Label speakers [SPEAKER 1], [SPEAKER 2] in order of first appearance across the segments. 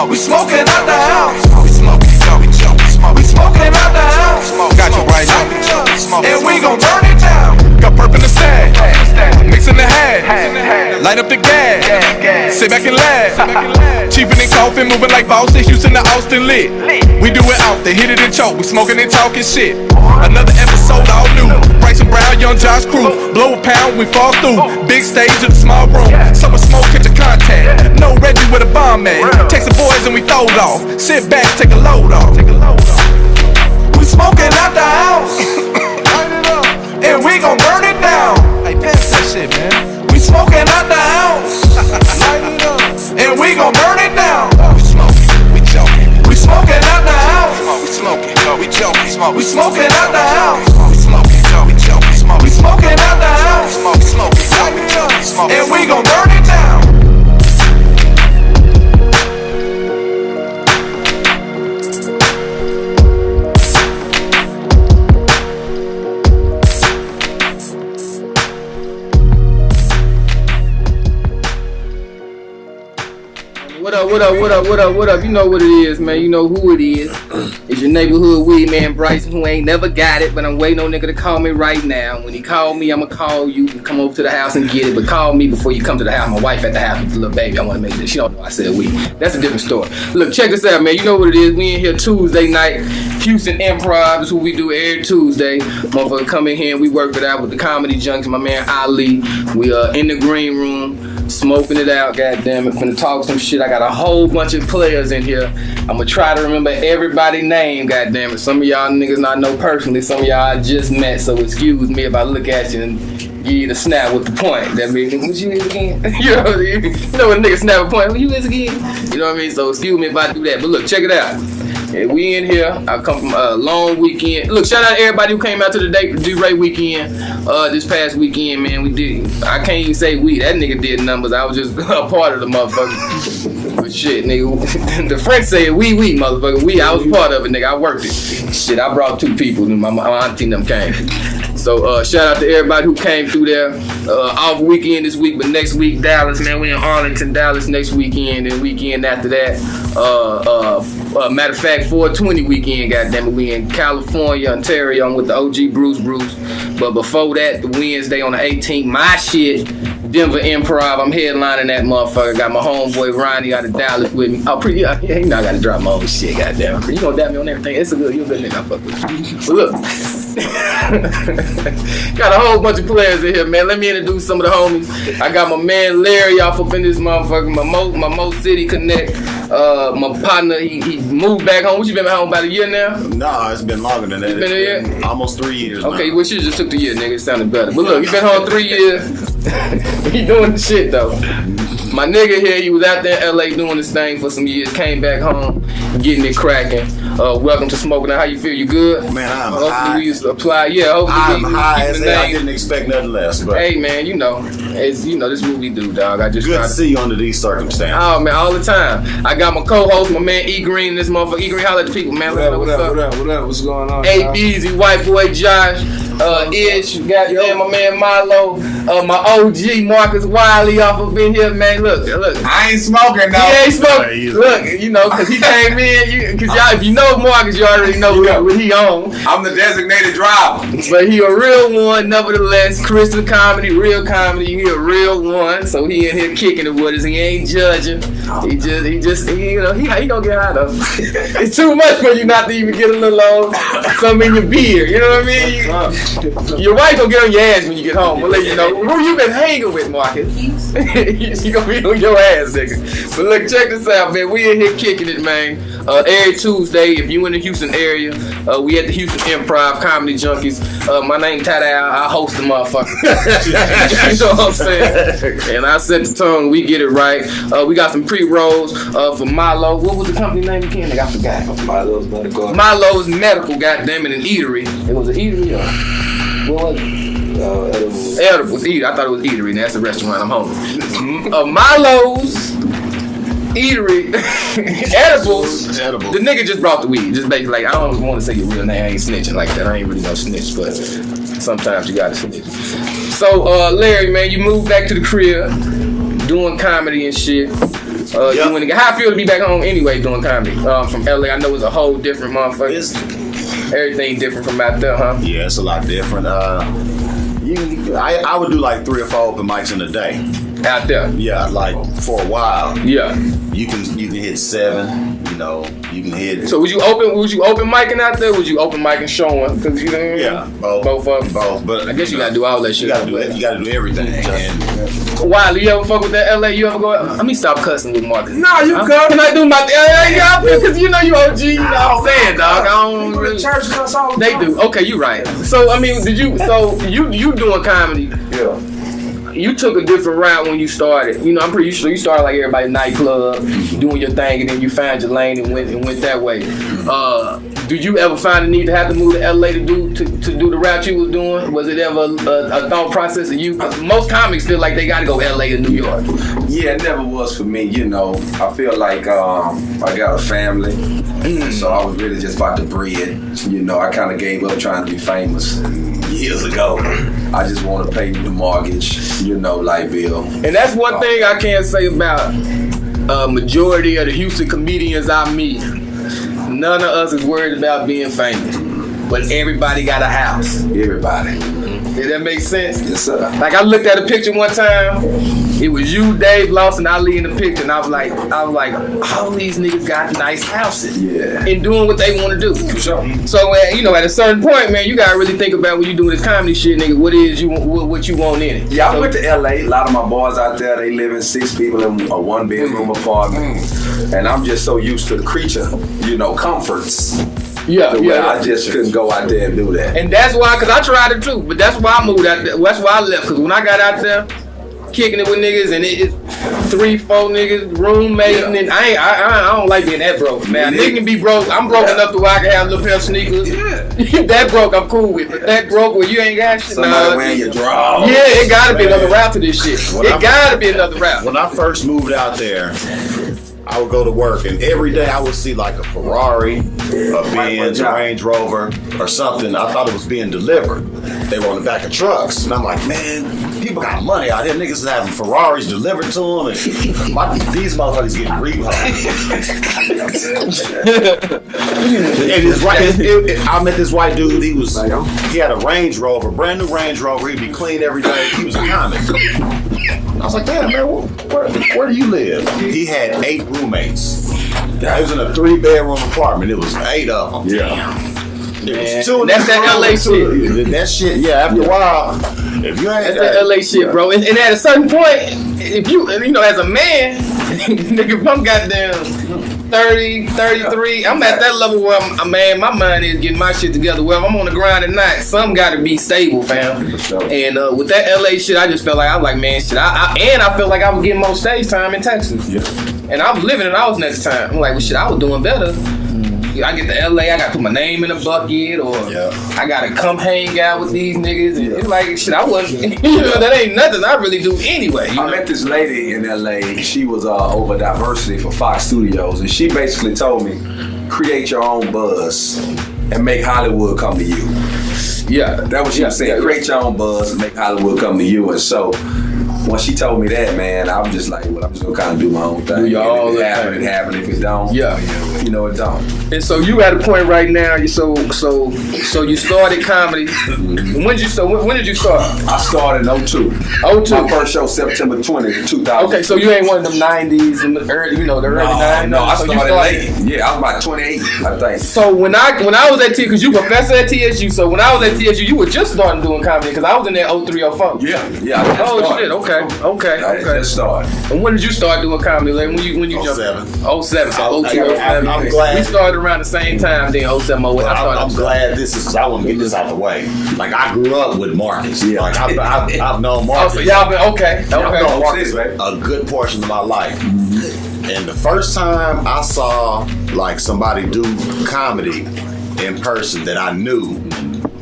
[SPEAKER 1] We smoking out the house. We smoking, we joking. We smoking out the house. Got you, Bryson. And we gon' burn it down. Got perp in the stack, mixing the hat, light up the gas, sit back and laugh. Cheapin' and coughing, moving like Boston, Houston to Austin lit. We do it out there, hit it and choke. We smoking and talking shit. Another episode all new. Bryson Brown, young Josh Crew. Blow a pound, we fall through. Big stage in a small room. Summer smoke, catch a contact. No Reggie with a bomb at. Take some boys and we throw it off. Sit back, take a load off. We smoking out the house. And we gon' burn it down. Hey, pass that shit, man. We smoking out the house. And we gon' burn it down. We smoking, we joking. We smoking out the house. We smoking, we joking. We smoking out the house. We smoking, we joking. We smoking out the house. And we gon' burn it down.
[SPEAKER 2] What up? You know what it is, man. You know who it is. It's your neighborhood weed man, Bryson, who ain't never got it, but I'm waiting on nigga to call me right now. When he call me, I'ma call you and come over to the house and get it. But call me before you come to the house. My wife at the house with the little baby. I wanna make this. She don't know I said weed. That's a different story. Look, check this out, man. You know what it is. We in here Tuesday night. Houston Improv is what we do every Tuesday. Motherfucker come in here and we work it out with the comedy junkies. My man Ali. We are in the green room. Smoking it out, goddamn it. Finna talk some shit. I got a whole bunch of players in here. I'ma try to remember everybody's name, goddamn it. Some of y'all niggas I know personally, some of y'all I just met, so excuse me if I look at you and give you the snap with the point. That means, what you is again? You know when niggas snap a point, what you is again? You know what I mean? So excuse me if I do that. But look, check it out. Yeah, we in here. I come from a long weekend. Look, shout out to everybody who came out to the D-Ray weekend this past weekend, man. We did. I can't even say we. That nigga did numbers. I was just a part of the motherfucker. But shit, nigga. The French said we, motherfucker. I was part of it, nigga. I worked it. Shit, I brought 2 people. My auntie and them came. So shout out to everybody who came through there. Off weekend this week, but next week Dallas, man. We in Arlington, Dallas next weekend, and weekend after that. Matter of fact, 420 weekend, goddammit. We in California, Ontario. I'm with the OG Bruce. But before that, the Wednesday on the 18th, my shit, Denver Improv. I'm headlining that motherfucker. Got my homeboy Ronnie out of Dallas with me. Oh, pretty, yeah, you know I gotta drop my own shit, goddamn. You gonna dap me on everything? It's you a good nigga. I fuck with you. But look. Got a whole bunch of players in here, man. Let me introduce some of the homies. I got my man Larry off up in this motherfucker. My Mo City Connect. My partner, he moved back home. What you been back home about a year now?
[SPEAKER 3] Nah, it's been longer than that.
[SPEAKER 2] It's been a year?
[SPEAKER 3] Almost 3 years.
[SPEAKER 2] Okay,
[SPEAKER 3] now.
[SPEAKER 2] Well, you just took the year, nigga. It sounded better. But look, you been home 3 years. He doing the shit though. My nigga here, he was out there in LA doing this thing for some years. Came back home, getting it cracking. Welcome to Smoking Out. How you feel? You good?
[SPEAKER 3] Man, I'm
[SPEAKER 2] hopefully
[SPEAKER 3] high.
[SPEAKER 2] We used to apply. Yeah, hopefully
[SPEAKER 3] I'm
[SPEAKER 2] we
[SPEAKER 3] high
[SPEAKER 2] keep
[SPEAKER 3] as
[SPEAKER 2] the
[SPEAKER 3] hell. I
[SPEAKER 2] name.
[SPEAKER 3] didn't expect nothing less. But
[SPEAKER 2] hey man, this is what we do, dog. I just
[SPEAKER 3] good
[SPEAKER 2] try
[SPEAKER 3] to see you under these circumstances.
[SPEAKER 2] Oh man, all the time. I got my co-host, my man E Green, this motherfucker. E Green, holla at the people, man.
[SPEAKER 4] What up? What's going on?
[SPEAKER 2] A Easy, white boy Josh, Ish, goddamn my man Milo, my OG Marcus Wiley off up in here, man. Look.
[SPEAKER 4] I ain't smoking though.
[SPEAKER 2] He ain't smoking. Look, cause he came in. Cause y'all, if you know Marcus, you already know what he on.
[SPEAKER 4] I'm the designated driver.
[SPEAKER 2] But he a real one, nevertheless. Christian comedy, real comedy. He a real one. So he in here kicking it with us. He ain't judging. He just he gonna get high though. It's too much for you not to even get a little something in your beard. You know what I mean? Your wife gonna get on your ass when you get home. We'll let you know who you been hanging with, Marcus. She gonna be on your ass, nigga. But look, check this out, man. We in here kicking it, man. Every Tuesday, if you in the Houston area, we at the Houston Improv Comedy Junkies. My name Tada. I host the motherfucker. You know what I'm saying? And I set the tone. We get it right. We got some pre-rolls for Milo. What was the company name again? I forgot.
[SPEAKER 4] Milo's Medical.
[SPEAKER 2] Milo's Medical, goddammit, an eatery. It was an eatery, or what was it? Edibles. I thought it was eatery. That's a restaurant. I'm home. Milo's Eatery. Edibles. The nigga just brought the weed. Just basically, I don't want to say your real name. I ain't snitching like that. I ain't really no snitch, but sometimes you gotta snitch. So, Larry, man, you moved back to the crib, doing comedy and shit. You went how I feel to be back home anyway doing comedy from LA. I know it's a whole different motherfucker. Everything different from out there, huh?
[SPEAKER 3] Yeah, it's a lot different. I would do like 3 or 4 open mics in a day.
[SPEAKER 2] Out there.
[SPEAKER 3] Yeah, like for a while.
[SPEAKER 2] Yeah.
[SPEAKER 3] You can hit 7. You know, you can hit.
[SPEAKER 2] So was you open micing out there? Was you open micing showing? Cause you know,
[SPEAKER 3] yeah, both
[SPEAKER 2] of them.
[SPEAKER 3] Both, but
[SPEAKER 2] I guess you gotta do all that shit.
[SPEAKER 3] You gotta do everything. And
[SPEAKER 2] Wiley, you ever fuck with that LA? You ever go? Let me stop cussing with Marcus.
[SPEAKER 4] No, you good.
[SPEAKER 2] Can I do my because you know you OG. You know what I'm saying, dog. I don't really.
[SPEAKER 4] Church cuss all the
[SPEAKER 2] They
[SPEAKER 4] time.
[SPEAKER 2] do. Okay, you right. So I mean, you doing comedy?
[SPEAKER 4] Yeah.
[SPEAKER 2] You took a different route when you started. You know, I'm pretty sure you started like everybody nightclub, doing your thing, and then you found your lane and went that way. Did you ever find the need to have to move to LA to do the route you was doing? Was it ever a thought process of you? 'Cause most comics feel like they got to go LA to New York.
[SPEAKER 4] Yeah, it never was for me. You know, I feel like I got a family, so I was really just about the bread. You know, I kind of gave up trying to be famous years ago. I just want to pay the mortgage, you know, light bill.
[SPEAKER 2] And that's one thing I can't say about majority of the Houston comedians I meet. None of us is worried about being famous, but everybody got a house.
[SPEAKER 4] Everybody.
[SPEAKER 2] Did that make sense?
[SPEAKER 4] Yes, sir.
[SPEAKER 2] Like I looked at a picture one time. It was you, Dave Lawson, Ali in the picture, and I was like, all these niggas got nice houses,
[SPEAKER 4] Yeah.
[SPEAKER 2] and doing what they want to do.
[SPEAKER 4] For sure.
[SPEAKER 2] So you know, at a certain point, man, you gotta really think about when you doing this comedy shit, nigga. What you want in it?
[SPEAKER 4] Yeah, I
[SPEAKER 2] So-
[SPEAKER 4] went to LA. A lot of my boys out there, they live in 6 people in a 1-bedroom apartment. And I'm just so used to the creature, you know, comforts.
[SPEAKER 2] Yeah,
[SPEAKER 4] The way I just couldn't go out there and do that.
[SPEAKER 2] And that's why, cause I tried it too, but that's why I moved out there. That's why I left, cause when I got out there, kicking it with niggas, and it's 3-4 niggas, roommate, and then I don't like being that broke, man. Nigga can be broke. I'm broke enough to where I can have a little pair of sneakers. Yeah. That broke, I'm cool with. But that broke where you ain't got shit.
[SPEAKER 4] Somebody wearing your drawers.
[SPEAKER 2] Yeah, it gotta be another route to this shit. It gotta be another route.
[SPEAKER 3] When I first moved out there, I would go to work, and every day I would see like a Ferrari, a Benz, a Range Rover, or something. I thought it was being delivered. They were on the back of trucks, and I'm like, man, people got money out here. Niggas is having Ferraris delivered to them, and these motherfuckers getting repoed. I met this white dude. He had a Range Rover, brand new Range Rover. He'd be clean every day. He was a comic. I was like, damn, man, where do you live? He had 8 roommates. He was in a 3-bedroom apartment. It was 8 of them.
[SPEAKER 4] Yeah.
[SPEAKER 3] It was 2.
[SPEAKER 2] That's that LA shit.
[SPEAKER 3] That shit, yeah, after a while, if you ain't
[SPEAKER 2] That's that LA shit, bro. And at a certain point, if you know, as a man, nigga, if I'm goddamn 30, 33, I'm at that level where my mind is getting my shit together. Whether I'm on the grind or not, something gotta be stable, fam.
[SPEAKER 4] Sure.
[SPEAKER 2] And with that LA shit, I just felt like, I was like, man, shit. I felt like I was getting more stage time in Texas.
[SPEAKER 4] Yeah.
[SPEAKER 2] And I was living in Austin at the time. I'm like, well, shit, I was doing better. I get to LA, I gotta put my name in a bucket, or I gotta come hang out with these niggas. And it's like, shit, I wasn't, that ain't nothing I really do anyway.
[SPEAKER 4] I met this lady in LA. She was over diversity for Fox Studios, and she basically told me, create your own buzz and make Hollywood come to you.
[SPEAKER 2] Yeah.
[SPEAKER 4] That was she was saying. Create your own buzz and make Hollywood come to you. And so when she told me that, man, I'm just like, well, I'm just gonna kind of do my own thing.
[SPEAKER 2] Do your own
[SPEAKER 4] If it happen,
[SPEAKER 2] thing.
[SPEAKER 4] it happen. If it don't, you know, it don't.
[SPEAKER 2] And so you at a point right now. So you started comedy. When did you start?
[SPEAKER 4] I started in 02.
[SPEAKER 2] 02.
[SPEAKER 4] My first show September 20, 2000.
[SPEAKER 2] Okay, so you ain't one of them 90s and the early, the early 90s.
[SPEAKER 4] No, I
[SPEAKER 2] So you
[SPEAKER 4] started late. Yeah, I was about 28, I think.
[SPEAKER 2] So when I was at TSU, because you professor at TSU, so when I was at TSU, you were just starting doing comedy, because I was in there 03, 04.
[SPEAKER 4] Yeah.
[SPEAKER 2] Oh shit, okay.
[SPEAKER 4] I just started.
[SPEAKER 2] And when did you start doing comedy? Like when you jumped?
[SPEAKER 3] 07.
[SPEAKER 2] 07, so 02, 07.
[SPEAKER 3] I'm glad.
[SPEAKER 2] We started around the same time, then 07, 08.
[SPEAKER 3] I'm glad this is, I want to get this out the way. Like, I grew up with Marcus.
[SPEAKER 4] Yeah.
[SPEAKER 3] Like, I've known
[SPEAKER 2] Oh,
[SPEAKER 3] Marcus.
[SPEAKER 2] so y'all been, okay.
[SPEAKER 3] I've known Marcus
[SPEAKER 4] Right.
[SPEAKER 3] a good portion of my life. And the first time I saw, like, somebody do comedy in person that I knew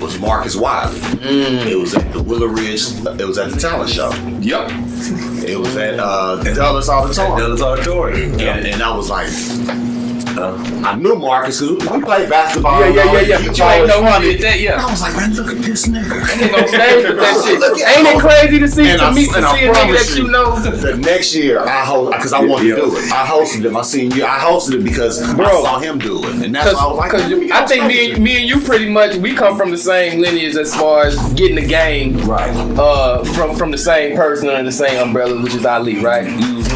[SPEAKER 3] was Marcus Wiley. It was at the Willow Ridge, it was at the talent show.
[SPEAKER 4] Yep.
[SPEAKER 3] It was at Dulles Auditorium.
[SPEAKER 4] Dulles Auditorium.
[SPEAKER 3] And I was like, I knew Marcus, we played basketball.
[SPEAKER 2] Yeah. But you ain't know how to get that,
[SPEAKER 3] I was like, man, look at this nigga.
[SPEAKER 2] Nigga on stage with that shit. Ain't it crazy to see a nigga that you know?
[SPEAKER 3] The next year, because I wanted to do it. I hosted it my senior year. I hosted it because I saw him do it. And that's why I was like,
[SPEAKER 2] I think me and you pretty much, we come from the same lineage as far as getting the game from the same person under the same umbrella, which is Ali, right?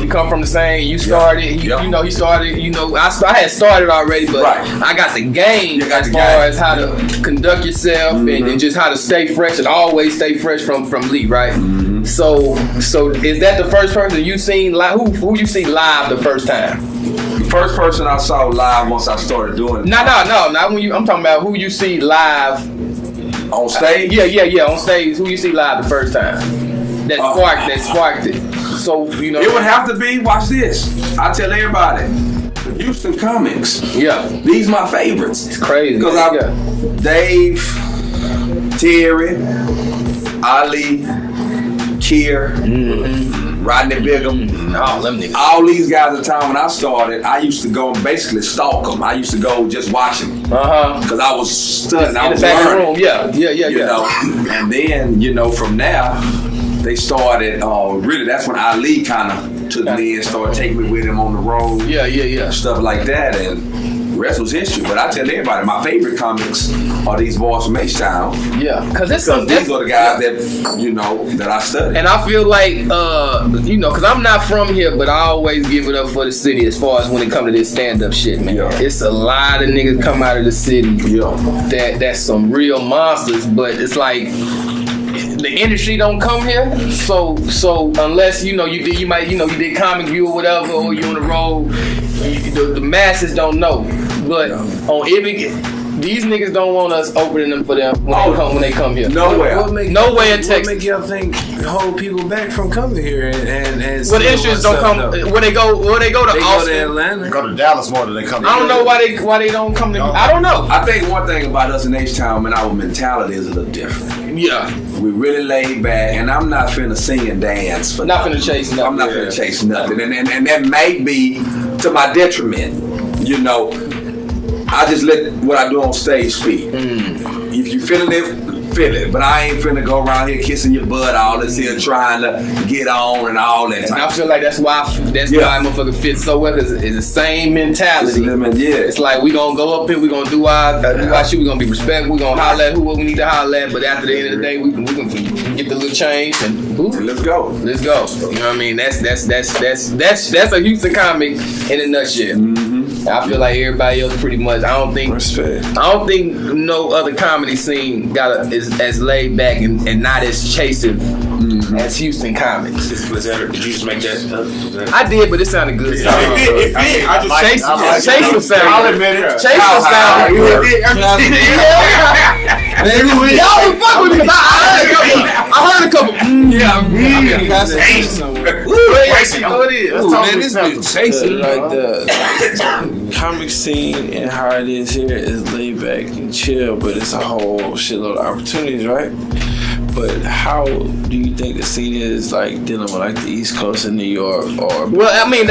[SPEAKER 2] We come from the same. You started, he started. I had started already, but I got the game as far as how to conduct yourself and just how to stay fresh and always stay fresh from Lee, right? Mm-hmm. So is that the first person you seen live? Who you see live the first time?
[SPEAKER 4] The first person I saw live once I started doing it.
[SPEAKER 2] No. Not when I'm talking about who you see live
[SPEAKER 4] on stage.
[SPEAKER 2] Yeah, on stage. Who you see live the first time? That sparked it. So
[SPEAKER 4] it would have to be. Watch this. I tell everybody. Houston Comics.
[SPEAKER 2] Yeah.
[SPEAKER 4] These my favorites.
[SPEAKER 2] It's crazy.
[SPEAKER 4] Because Dave, Terry, Ali, Kier, Rodney Bigham, all these guys at the time when I started, I used to go and basically stalk them. I used to go just watch them. Because I was studying. I was learning. Yeah. And then, from there, they started, really, that's when Ali kind of took me and started taking me with him on the road.
[SPEAKER 2] Yeah.
[SPEAKER 4] Stuff like that. And the rest was history. But I tell everybody, my favorite comics are these boys from H-Town.
[SPEAKER 2] Yeah. Because
[SPEAKER 4] these are the guys that, that I studied.
[SPEAKER 2] And I feel like, because I'm not from here, but I always give it up for the city as far as when it comes to this stand-up shit, man. Yeah. It's a lot of niggas come out of the city that's some real monsters, but it's like, the industry don't come here, so unless you did Comic View or whatever, or you on the road, the masses don't know. But on these niggas don't want us opening them for them when they come here. Nowhere in Texas.
[SPEAKER 5] What make y'all think hold people back from coming here and
[SPEAKER 2] well, the issues don't come when they go to Austin.
[SPEAKER 5] Go to Atlanta.
[SPEAKER 3] They go to Dallas more than they come.
[SPEAKER 2] I don't know why they don't come to. I don't know.
[SPEAKER 4] I think one thing about us in H-Town, man, our mentality is a little different.
[SPEAKER 2] Yeah.
[SPEAKER 4] We really laid back, and I'm not finna sing and dance for
[SPEAKER 2] nothing. Not finna chase nothing.
[SPEAKER 4] I'm not finna chase nothing, and that may be to my detriment. I just let what I do on stage speak. If you feeling it, feel it. But I ain't finna go around here kissing your butt all this here trying to get on and all that.
[SPEAKER 2] And I feel like that's why motherfucker fits so well, because it's the same mentality. It's like we gonna go up here, we gonna do our shit, we gonna be respectful, we gonna holler at who we need to holler at, but after the end of the day, we can get the little change and
[SPEAKER 4] let's go.
[SPEAKER 2] You know what I mean? That's a Houston comic in a nutshell. I feel like everybody else pretty much. I don't think no other comedy scene is as laid back and not as chasing as Houston comics.
[SPEAKER 6] Did you just make that?
[SPEAKER 2] I did, but it sounded good. Chase will sound.
[SPEAKER 3] I'll admit it.
[SPEAKER 2] Chase will sound good. Y'all was fuck with me. I heard a couple.
[SPEAKER 5] Man, this bitch chasing like the comic scene and how it is here is laid back and chill, but it's a whole shitload of opportunities, right? But how do you think the scene is like dealing with like the East Coast in New York or?
[SPEAKER 2] Well, I mean,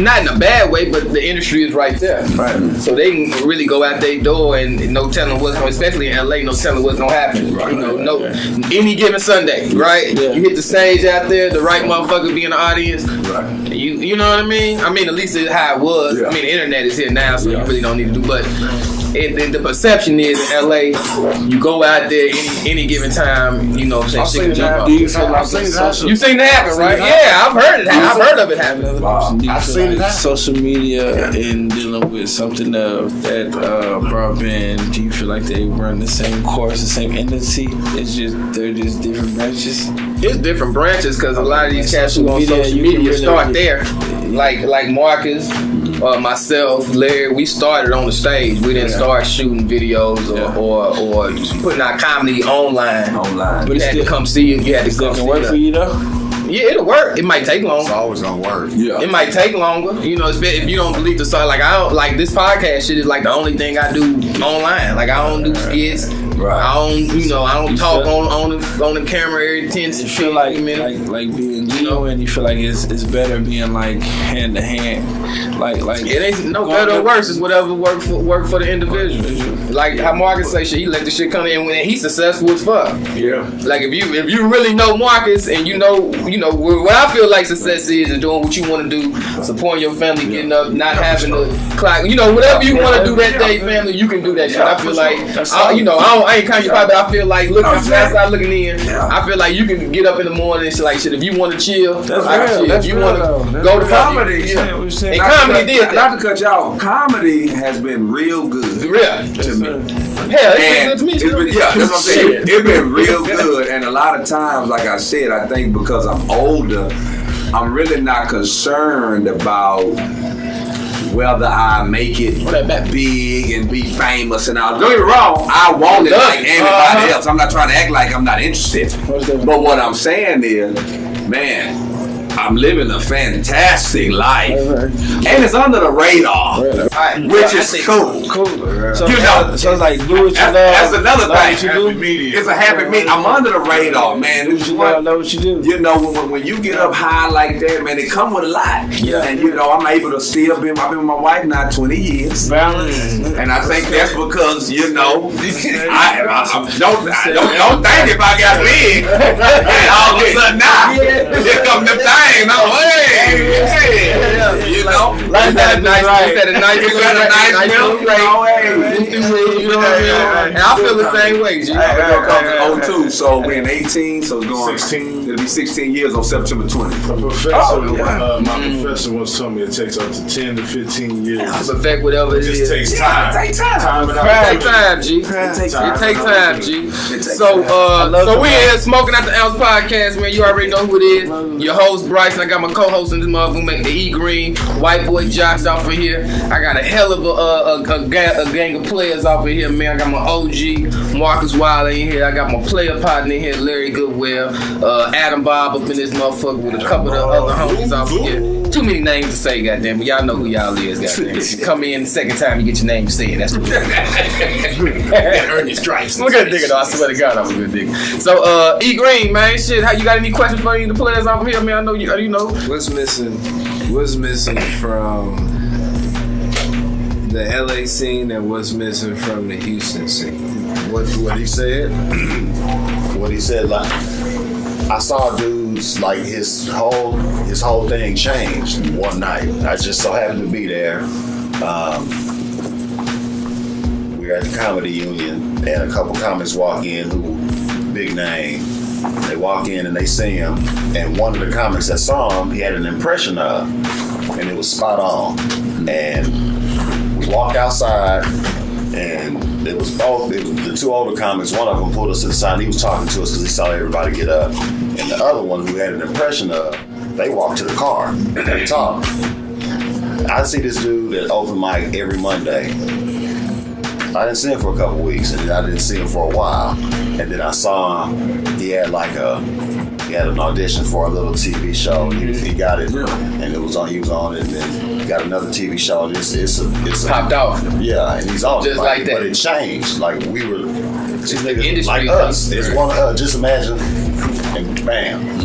[SPEAKER 2] not in a bad way, but the industry is right there.
[SPEAKER 5] Right.
[SPEAKER 2] So they can really go out their door and no telling what's going, especially in LA, no telling what's gonna happen. Right. Any given Sunday, right? Yeah. You hit the stage out there, the right motherfucker be in the audience. Right. You know what I mean? I mean, at least it's how it was. Yeah. I mean, the internet is here now, so you really don't need to do. But the perception is in LA, you go out there any given time, you know what I'm saying?
[SPEAKER 5] You've
[SPEAKER 2] seen it happen, right? Yeah, I've heard it happen. I've heard of it happen.
[SPEAKER 5] I've seen it happen. Social media and dealing with something of that broadband, do you feel like they run the same course, the same entity? They're just different branches?
[SPEAKER 2] It's different branches because a lot of these cats who on social media start there. Like Marcus, myself, Larry, we started on the stage. We didn't start shooting videos or putting our comedy online. You had to come see it. You had to come see it.
[SPEAKER 5] Work for you though?
[SPEAKER 2] Yeah, it'll work. It might take longer.
[SPEAKER 3] It's always gonna work.
[SPEAKER 2] Yeah. It might take longer. You know, if you don't believe the song, like I don't like this podcast shit is like the only thing I do online. Like I don't do skits. Right. I don't talk on the camera every 10 to 15 minutes.
[SPEAKER 5] Like being and you feel like it's better being like hand to hand, like
[SPEAKER 2] it ain't no better or worse. It's whatever work for the individual. Like how Marcus say, shit, he let the shit come in when he's successful as fuck.
[SPEAKER 6] Yeah.
[SPEAKER 2] Like if you really know Marcus and you know what I feel like success is doing what you want to do, supporting your family, getting up, not having to clock, whatever you want to do that day, family, you can do that shit. I feel like I ain't Kanye Pop, but I feel like looking outside looking in, I feel like you can get up in the morning and shit like shit. If you want to chill, if you want to go to
[SPEAKER 4] comedy,
[SPEAKER 2] and comedy did that.
[SPEAKER 4] Not to cut y'all, comedy has been real good to me.
[SPEAKER 2] Hell, it's been good to me.
[SPEAKER 4] That's what I'm saying. It's been real good, and a lot of times, like I said, I think because I'm older, I'm really not concerned about whether I make it big and be famous and all. Don't get me wrong, I want it like anybody else. I'm not trying to act like I'm not interested. But what I'm saying is, man, I'm living a fantastic life, and it's under the radar, which is cool.
[SPEAKER 5] So it's like do what you love.
[SPEAKER 4] That's another thing.
[SPEAKER 6] Media.
[SPEAKER 4] It's a happy meeting. I'm under the radar, man.
[SPEAKER 5] Know what you do.
[SPEAKER 4] When you get up high like that, man, it come with a lot.
[SPEAKER 5] Yeah.
[SPEAKER 4] And I'm able to still be. I've been with my wife now 20 years.
[SPEAKER 5] Balance.
[SPEAKER 4] And I think that's because I don't think if I got big, and all of a sudden now here come the thing.
[SPEAKER 2] Like that nice little and I feel the same way, G.
[SPEAKER 4] I 02, so we're in 18, so it's going 16. It'll be 16 years on September 20th.
[SPEAKER 6] My professor once told me it takes up to 10 to 15 years.
[SPEAKER 2] To perfect whatever it is.
[SPEAKER 6] It just takes time.
[SPEAKER 4] It takes time.
[SPEAKER 2] It takes time, G. It takes time, G. So we here smoking at the Ounce Podcast, man. You already know who it is. Your host Bryson. I got my co-host in this motherfucker, making the E Green. White boy Josh off of here. I got a hell of a gang of players off of here, man. I got my OG Marcus Wiley in here. I got my player partner in here, Larry Goodwell. Adam Bob up in this motherfucker with a couple of other homies off of here. Too many names to say, goddamn, but y'all know who y'all is, goddamn. If you come in the second time, you get your name said. That's what
[SPEAKER 6] Earn your stripes.
[SPEAKER 2] I'm a good digger, though. I swear to God, I'm a good digger. So, E Green, man, shit, how you got any questions for any of the players off of here, man? I know you know.
[SPEAKER 5] What's missing from the LA scene and what's missing from the Houston scene?
[SPEAKER 3] What he said? What he said, like, I saw dudes, like, his whole thing changed one night. I just so happened to be there. We were at the Comedy Union, and a couple comics walk in who big name. They walk in and they see him, and one of the comics that saw him, he had an impression of, and it was spot on. And we walked outside, and it was the two older comics. One of them pulled us to the side. He was talking to us because he saw everybody get up. And the other one, who had an impression of, they walked to the car and they talked. I see this dude at open mic every Monday. I didn't see him for a couple weeks, and I didn't see him for a while. And then I saw him. He had an audition for a little TV show. He got it, and it was on. He was on it, and then he got another TV show. It's
[SPEAKER 2] popped off.
[SPEAKER 3] Yeah, and he's on
[SPEAKER 2] just
[SPEAKER 3] it,
[SPEAKER 2] like that.
[SPEAKER 3] But it changed. Like we were two niggas
[SPEAKER 2] industry,
[SPEAKER 3] like us. It's one of us. Just imagine, and bam.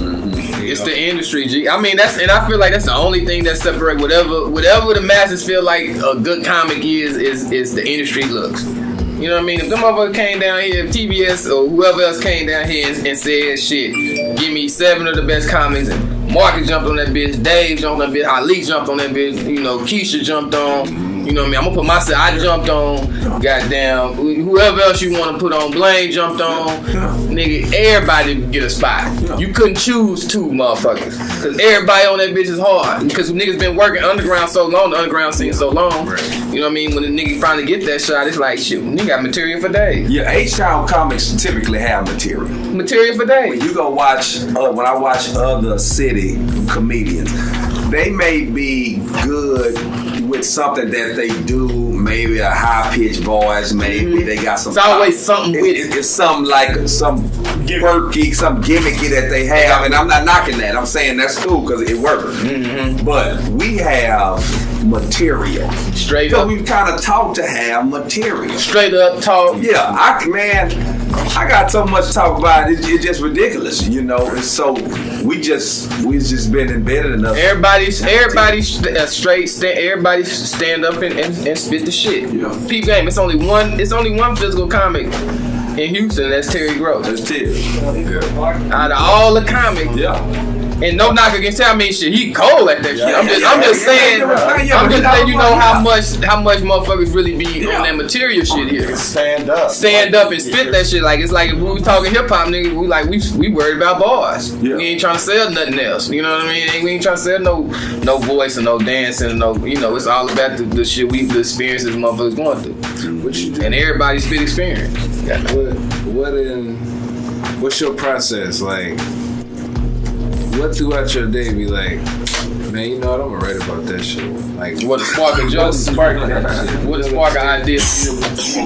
[SPEAKER 2] It's the industry, G. I mean, I feel like that's the only thing that separates whatever the masses feel like a good comic is the industry looks. You know what I mean? If them motherfuckers came down here, if TBS or whoever else came down here and said, shit, give me 7 of the best comics, and Marcus jumped on that bitch, Dave jumped on that bitch, Ali jumped on that bitch, Keisha jumped on. You know what I mean? I'm gonna put myself. I jumped on. Goddamn, whoever else you want to put on, Blaine jumped on. Nigga, everybody get a spot. You couldn't choose 2 motherfuckers, cause everybody on that bitch is hard. Because niggas been working underground so long, the underground scene so long. You know what I mean? When the nigga finally get that shot, it's like shit. Nigga got material for days.
[SPEAKER 4] Yeah, H-Town comics typically have material.
[SPEAKER 2] Material for days.
[SPEAKER 4] When you go watch, when I watch other city comedians, they may be good with something that they do, maybe a high-pitched voice, maybe they got some.
[SPEAKER 2] It's always something with it.
[SPEAKER 4] It's something like some quirky, some gimmicky that they have, and I'm not knocking that. I'm saying that's cool because it works. But we have material.
[SPEAKER 2] Straight
[SPEAKER 4] So
[SPEAKER 2] up.
[SPEAKER 4] we kind of taught to have material.
[SPEAKER 2] Straight up talk.
[SPEAKER 4] Yeah, I got so much to talk about. It's just ridiculous, you know. And so we just been embedded enough.
[SPEAKER 2] Everybody stand up and spit the shit.
[SPEAKER 4] Yeah.
[SPEAKER 2] Peep game. It's only one physical comic in Houston. That's Terry Gross.
[SPEAKER 4] That's it.
[SPEAKER 2] Out of all the comics.
[SPEAKER 4] Yeah.
[SPEAKER 2] And no knock against him, I mean shit, he cold at that shit. I'm just saying, you know how much motherfuckers really be on that material shit here.
[SPEAKER 3] Stand up
[SPEAKER 2] And spit that shit. Like it's like if we was talking hip hop, nigga, we worried about bars.
[SPEAKER 4] Yeah.
[SPEAKER 2] We ain't trying to sell nothing else. You know what I mean? We ain't trying to sell no voice and no dancing and no, you know, it's all about the shit the experiences motherfuckers going through.
[SPEAKER 6] What you do?
[SPEAKER 2] And everybody spit experience.
[SPEAKER 6] What's your process like? What throughout your day be like, man, you know what, I'm gonna write about that shit. Like,
[SPEAKER 2] What spark a joke? What spark an idea?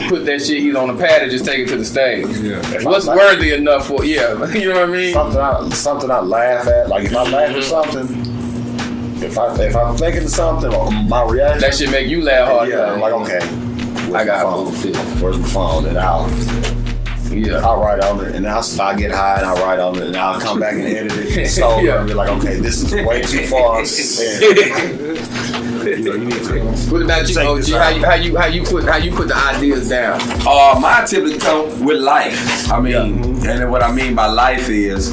[SPEAKER 2] Put that shit he's on the pad and just take it to the stage.
[SPEAKER 6] yeah.
[SPEAKER 2] What's worthy enough for? Yeah, you know what I mean.
[SPEAKER 3] something I laugh at. Like if I laugh at something, if I'm thinking of something or my reaction,
[SPEAKER 2] That shit make you laugh hard.
[SPEAKER 3] yeah, I'm like okay,
[SPEAKER 2] I got
[SPEAKER 3] where's my phone? And I'll write on it, and I'll get high, and I'll write on it, and I'll come back and edit it. So
[SPEAKER 2] Yeah.
[SPEAKER 3] and be like, okay, this is way too far. And, you need to
[SPEAKER 2] What about you,
[SPEAKER 3] take
[SPEAKER 2] OG?
[SPEAKER 3] this
[SPEAKER 2] How
[SPEAKER 3] out.
[SPEAKER 2] you put the ideas down?
[SPEAKER 4] My typically come with life. I mean, and then what I mean by life is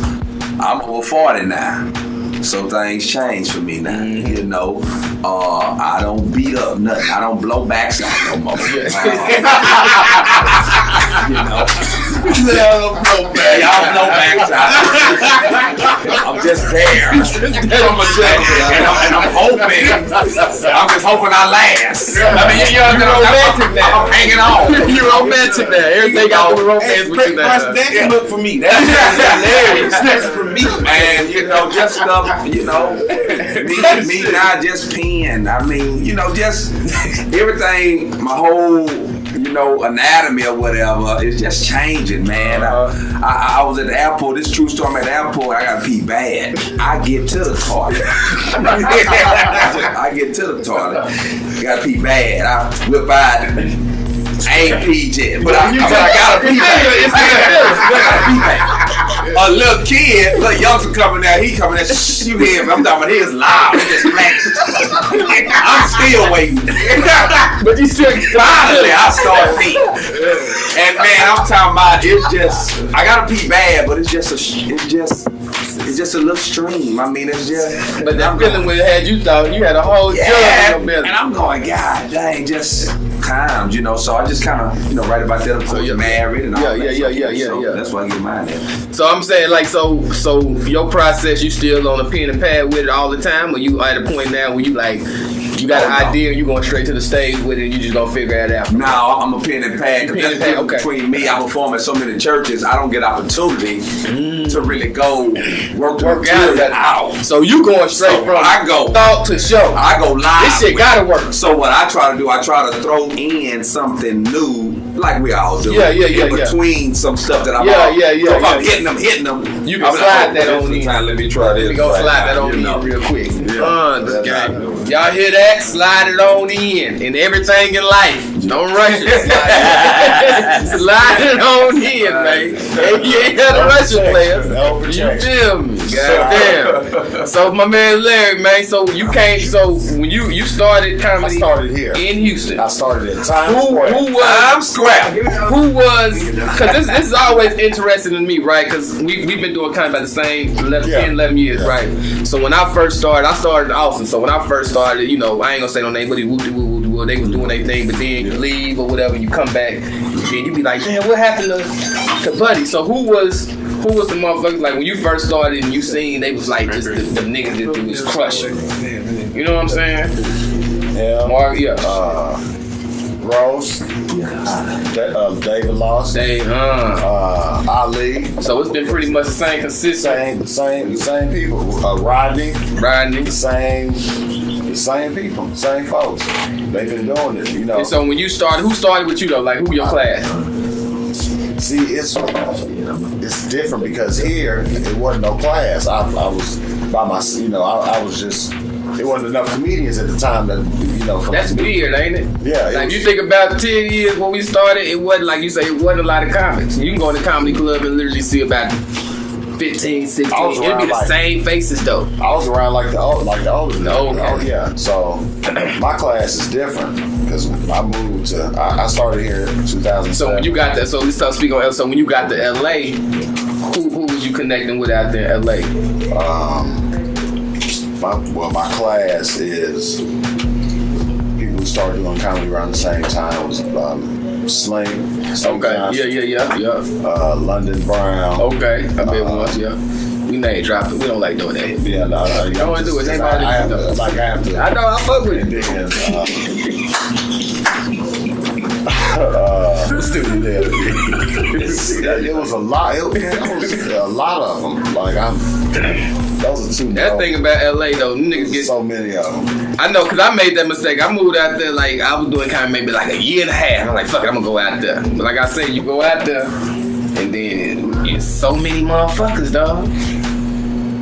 [SPEAKER 4] I'm over 40 now. So things change for me now. You know, I don't beat up nothing. I don't blow backside no more. You know, y'all blow backside. I'm just there. And I'm hoping. I'm just hoping I last. I mean, you're romantic now. I'm hanging on.
[SPEAKER 2] You romantic now. Everything got the romance with you now.
[SPEAKER 4] That can look for me. That's hilarious. That's for me. And you know, just stuff. You know, me not just pen. I mean, you know, just everything. My whole, you know, anatomy or whatever is just changing, man. I was at the airport. This true story. I'm at the airport. I got to pee bad. I get to the toilet. I get to the toilet. Got to pee bad. I whip out. I ain't peed yet, but I gotta pee bad. A little kid, little youngster coming out, he coming out, you hear me, I'm talking about his loud, he just flashed. I'm still waiting.
[SPEAKER 2] But you still
[SPEAKER 4] Finally, I start peeing. And man, I'm talking about, it's just, I gotta pee bad, but it's just a little stream. I mean, it's just.
[SPEAKER 2] But that feeling when it had you thought you had a whole jug in your belly.
[SPEAKER 4] And I'm going, God dang, just times, you know. So I just kind of, you know, write about that. Of course, married and all that. So that's why I get mine in.
[SPEAKER 2] So I'm saying, like, so your process, you still on a pen and pad with it all the time, or you at a point now where you like, you got an idea and you going straight to the stage with it and you just gonna figure it out?
[SPEAKER 4] No, I'm a pen and pad. Because that's
[SPEAKER 2] okay.
[SPEAKER 4] Between me, I perform at so many churches, I don't get opportunity to really go work out.
[SPEAKER 2] So you going straight from thought to show.
[SPEAKER 4] I go live.
[SPEAKER 2] This shit gotta work.
[SPEAKER 4] So what I try to do, I try to throw in something new, like we all do. In between some stuff that I'm So if I'm hitting them,
[SPEAKER 2] you can slide that on in.
[SPEAKER 4] Let me try this.
[SPEAKER 2] We gonna slide that on in real quick. Y'all hear that? Slide it on in. And everything in life. Don't rush it. Slide it on in, man. Hey, you ain't got to rush it, players. You feel me? Goddamn. So my man Larry, man, so you came, so when you started comedy,
[SPEAKER 3] I started here
[SPEAKER 2] in Houston.
[SPEAKER 3] I started at Times Square.
[SPEAKER 4] Times Square.
[SPEAKER 2] Who was, because this is always interesting to me, right? Because we've been doing kind of about the same 11 years, right? So when I first started, I started in Austin. So when I first started, you know, I ain't gonna say no name, but they was doing their thing, but then you leave or whatever, you come back, and you be like, damn, what happened to Buddy? So who was the motherfuckers, like when you first started and you seen they was like just the niggas that do is crushing? You know what I'm saying?
[SPEAKER 3] Yeah.
[SPEAKER 2] Mark,
[SPEAKER 3] Rose, David Lost, Ali.
[SPEAKER 2] So it's been pretty much the same consistent.
[SPEAKER 3] The same people. Rodney. The same people, same folks. They've been doing it, you know.
[SPEAKER 2] And so when you started, who started with you though? Like who your class?
[SPEAKER 3] See, it's different because here it wasn't no class. I was by myself, you know. I was just There wasn't enough comedians at the time that
[SPEAKER 2] That's weird, ain't it?
[SPEAKER 3] Yeah.
[SPEAKER 2] Like you think about 10 years when we started, it wasn't like you say, it wasn't a lot of comics. You can go in the comedy club and literally see about 15, 16. It'd be the same faces though.
[SPEAKER 3] I was around like the older.
[SPEAKER 2] No, okay.
[SPEAKER 3] Oh yeah. So my class is different because I moved to. I started here in 2007.
[SPEAKER 2] So when you got that, so let's start speaking on. So when you got to LA, who was you connecting with out there in LA?
[SPEAKER 3] My class is people who started doing comedy around the same time. It was Sling.
[SPEAKER 2] Okay. Yeah.
[SPEAKER 3] London Brown.
[SPEAKER 2] Okay. I bet once. Yeah. We name dropping. We don't like doing that.
[SPEAKER 3] Yeah, no.
[SPEAKER 2] Don't want to do it.
[SPEAKER 3] I have to.
[SPEAKER 2] I know. I fuck with
[SPEAKER 3] it.
[SPEAKER 2] Stupid.
[SPEAKER 3] It was a lot. It was a lot of them. Like those are two.
[SPEAKER 2] That thing about LA though, niggas get
[SPEAKER 3] so many of them.
[SPEAKER 2] I know, cause I made that mistake. I moved out there like I was doing kind of maybe like a year and a half. I'm like, fuck it, I'm gonna go out there. But like I said, you go out there, and then it's so many motherfuckers, dog.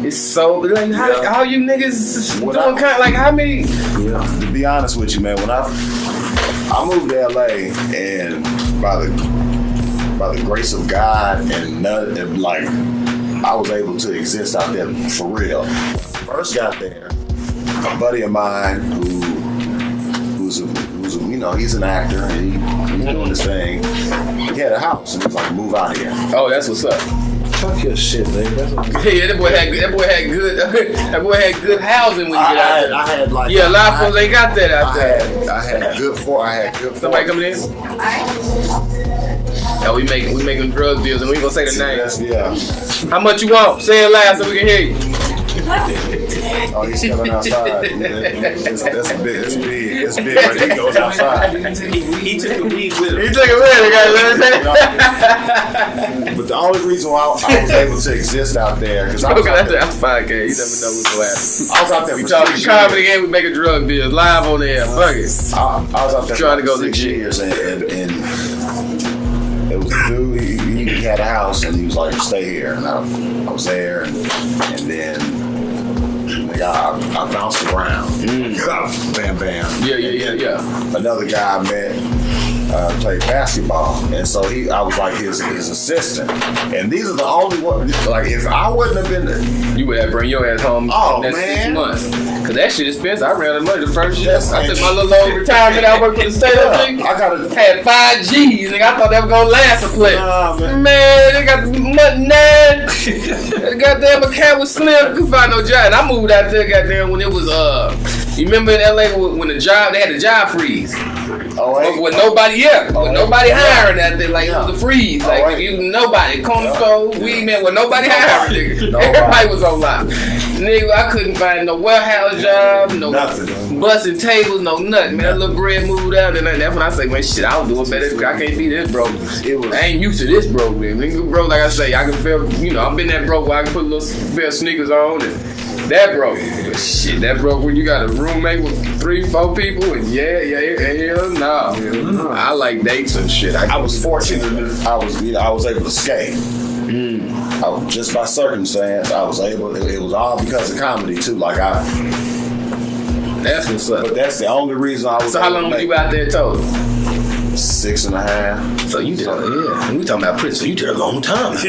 [SPEAKER 2] It's so like how you niggas doing kind of like how many?
[SPEAKER 3] Yeah. To be honest with you, man, when I moved to LA, and by the grace of God and like I was able to exist out there for real. First got there, a buddy of mine who's he's an actor and he's doing this thing. He had a house and he was like, move out of here.
[SPEAKER 2] Oh, that's what's up.
[SPEAKER 5] Talk your shit, nigga.
[SPEAKER 2] Yeah, that boy had good housing when you get out there.
[SPEAKER 3] I had like
[SPEAKER 2] a lot of folks ain't got that out there.
[SPEAKER 3] I had good.
[SPEAKER 2] Somebody coming in? Yeah, we making drug deals and we ain't gonna say the name.
[SPEAKER 3] Yeah.
[SPEAKER 2] How much you want? Say it loud so we can hear you.
[SPEAKER 3] Oh, he's coming outside. That's big. It's big when he goes outside.
[SPEAKER 5] He took the weed with him.
[SPEAKER 2] He took it with him, guys.
[SPEAKER 3] But the only reason why I was able to exist out there because I was out there.
[SPEAKER 2] That's fine, kid. You never know what's gonna happen.
[SPEAKER 3] I was out there.
[SPEAKER 2] We talking comedy and we making drug deals live on the air. Fuck it.
[SPEAKER 3] I was out there
[SPEAKER 2] trying to go
[SPEAKER 3] 6 years and it was a dude. He had a house and he was like, "Stay here," and I was there, and then. I bounced around. Bam, bam.
[SPEAKER 2] Yeah.
[SPEAKER 3] Another guy I met played basketball, and so I was like his assistant. And these are the only ones. Like if I wouldn't have been there,
[SPEAKER 2] you would have bring your ass home.
[SPEAKER 3] Oh
[SPEAKER 2] in that
[SPEAKER 3] man,
[SPEAKER 2] 6 months. Cause that shit expensive. I ran out of money the first year.
[SPEAKER 3] Yes,
[SPEAKER 2] I took my little old retirement. I worked for the state of thing.
[SPEAKER 3] I
[SPEAKER 2] had 5 G's, and I thought that was gonna last a place. Man, they got the mutton nine. The goddamn account was slim. Couldn't find no job. And I moved out there, goddamn, when it was you remember in LA when they had the job freeze. With nobody nobody hiring out there, like it was a freeze. Like nobody, corner store, weed man, with nobody hiring, nigga. Everybody was on lock. Nigga, I couldn't find no warehouse job, no busting tables, no nothing. Man, that little bread moved out, and that's when I say, man, shit, I was doing better. I can't be this broke. I ain't used to this broke, man. Nigga, bro, like I say, I can feel, I've been that broke where I can put a little pair of sneakers on and. That broke. But shit, that broke when you got a roommate with 3-4 people and no. I like dates and shit.
[SPEAKER 3] I was fortunate. I was able to skate. Just by circumstance, I was able. It was all because of comedy too.
[SPEAKER 2] That's what's up.
[SPEAKER 3] But that's the only reason I was.
[SPEAKER 2] So how long were you out there total?
[SPEAKER 3] 6.5.
[SPEAKER 2] So you did, we talking about prison. So you did a long time.
[SPEAKER 3] Like I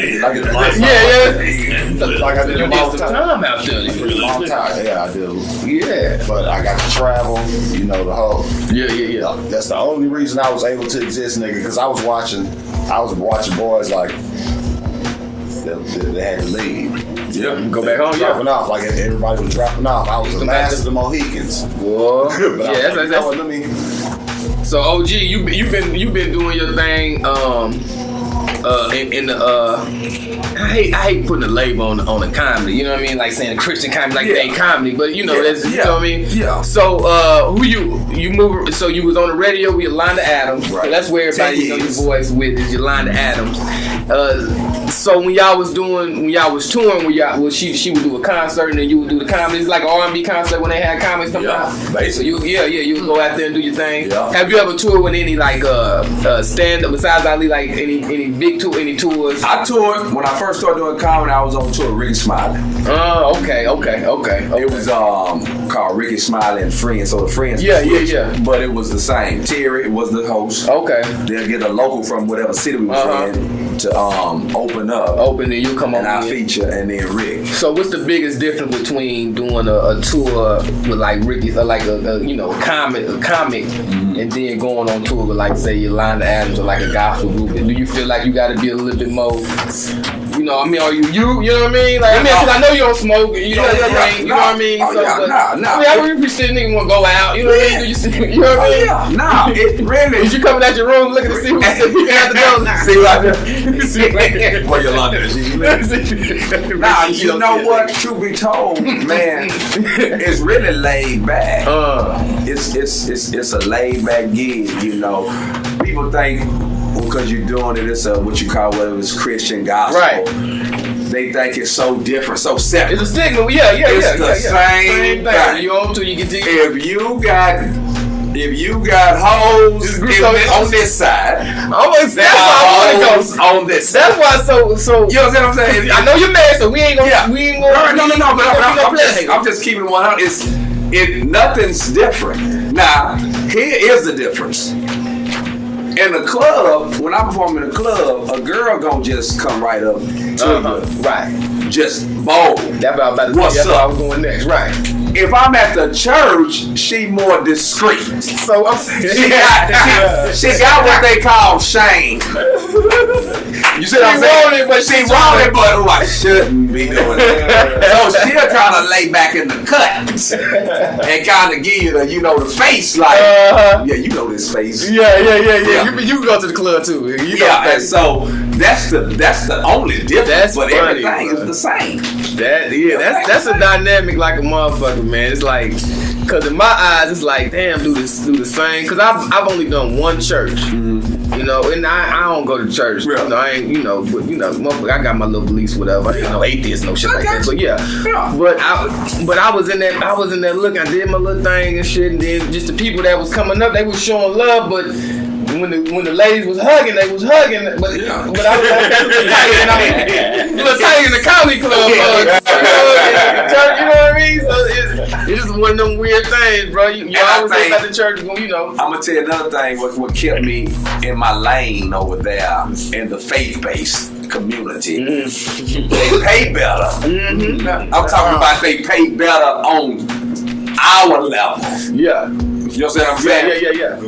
[SPEAKER 3] did a long
[SPEAKER 2] time out there.
[SPEAKER 3] A long time. Yeah, I do.
[SPEAKER 2] Yeah.
[SPEAKER 3] But I got to travel. The whole.
[SPEAKER 2] Yeah.
[SPEAKER 3] That's the only reason I was able to exist, nigga. Because I was watching boys like they had to leave.
[SPEAKER 2] Yeah, go back home.
[SPEAKER 3] Dropping off like everybody was dropping off. I was the last of the Mohicans.
[SPEAKER 2] Whoa. That's
[SPEAKER 3] let me.
[SPEAKER 2] So OG, you've been doing your thing in the I hate putting a label on the comedy, you know what I mean? Like saying Christian comedy, like it ain't comedy, but that's you know what I mean? Yeah. So who you moved? So you was on the radio with Yolanda Adams. Right. So that's where everybody know your voice with is Yolanda Adams. So when y'all was touring, she would do a concert and then you would do the comedy. It's like an R&B concert when they had comics come out. Basically. So you would go out there and do your thing. Yeah. Have you ever toured with any like stand up besides Ali, like any big big tour, any tours?
[SPEAKER 4] I toured when I first started doing comedy. I was on tour with Ricky Smiley.
[SPEAKER 2] Okay.
[SPEAKER 4] It was called Ricky Smiley and Friends. So the Friends.
[SPEAKER 2] Yeah.
[SPEAKER 4] But it was the same. Terry was the host.
[SPEAKER 2] Okay.
[SPEAKER 4] They'll get a local from whatever city we was in to open up.
[SPEAKER 2] Open and you come on.
[SPEAKER 4] And I feature and then Rick.
[SPEAKER 2] So what's the biggest difference between doing a tour with like Ricky, like a comic, and then going on tour with like say Yolanda Adams or like a gospel group? Do you feel like you got to be a little bit more? You know, I mean, are you know what I mean? Like, I mean, 'cause I know you don't smoke, you don't drink, you know what I mean? I mean, I really see niggas want to go out, you know what I mean? Do you see, you know what I mean?
[SPEAKER 4] It really.
[SPEAKER 2] Is you coming out your room looking to see who's peeking out the door?
[SPEAKER 4] See right where Yolanda is. Nah, you know what? Truth be told, man, it's really laid back. It's a laid back gig, you know. People think because you're doing it, it's what you call whether it's Christian gospel. Right. They think it's so different, so separate.
[SPEAKER 2] It's a stigma, It's
[SPEAKER 4] the same thing.
[SPEAKER 2] You on to you get to.
[SPEAKER 4] If you got hoes on this side,
[SPEAKER 2] that's why
[SPEAKER 4] hoes on this side.
[SPEAKER 2] That's why so.
[SPEAKER 4] You know what I'm saying?
[SPEAKER 2] I know you're mad, so we ain't gonna. No.
[SPEAKER 4] But I'm just keeping one out. Nothing's different. Now, here is the difference. In the club, when I perform in the club, a girl gonna just come right up to you.
[SPEAKER 2] Right.
[SPEAKER 4] Just bold.
[SPEAKER 2] That's what I was about to say. That's where I was going next. Right.
[SPEAKER 4] If I'm at the church, she more discreet.
[SPEAKER 2] So I'm saying
[SPEAKER 4] she got what they call shame. You see what I'm saying? She wanted, but I shouldn't be doing it. So she'll kind of lay back in the cut and kind of give you the face like, yeah, you know this face.
[SPEAKER 2] Yeah. You go to the club too.
[SPEAKER 4] And so that's the only difference. But everything is the same.
[SPEAKER 2] That's a dynamic like a motherfucker, man. It's like, cause in my eyes, it's like, damn, do the same. Cause I've only done one church, you know, and I don't go to church. You know, I ain't, but I got my little beliefs, whatever. I ain't no atheist, no shit like that. So but I was in that look. I did my little thing and shit, and then just the people that was coming up, they was showing love, but. When the ladies was hugging, they was hugging, but I was tight in the comedy club, you know what I mean? So it's just one of them weird things, bro. You always think at the church, you know.
[SPEAKER 4] I'm gonna tell you another thing. What kept me in my lane over there in the faith-based community, they pay better. I'm talking about they pay better on our level.
[SPEAKER 2] Yeah.
[SPEAKER 4] You know what I'm saying?
[SPEAKER 2] Yeah.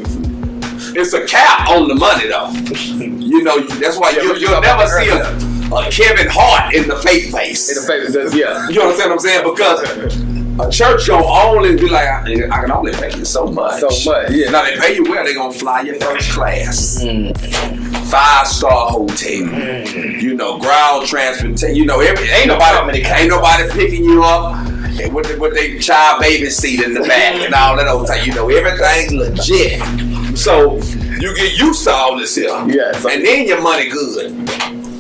[SPEAKER 4] It's a cap on the money, though. You know, that's why you'll never see a Kevin Hart in the faith base.
[SPEAKER 2] In the faith base, yeah.
[SPEAKER 4] You understand what I'm saying? Because a church gonna only be like, I can only pay you so much.
[SPEAKER 2] Yeah.
[SPEAKER 4] Now they pay you well, they gonna fly you first class. 5-star hotel. You know, ground transportation. You know, ain't nobody picking you up. With they child baby seat in the back and all that old time. You know, everything's legit. So you get used to all this here.
[SPEAKER 2] Yeah.
[SPEAKER 4] And then your money good.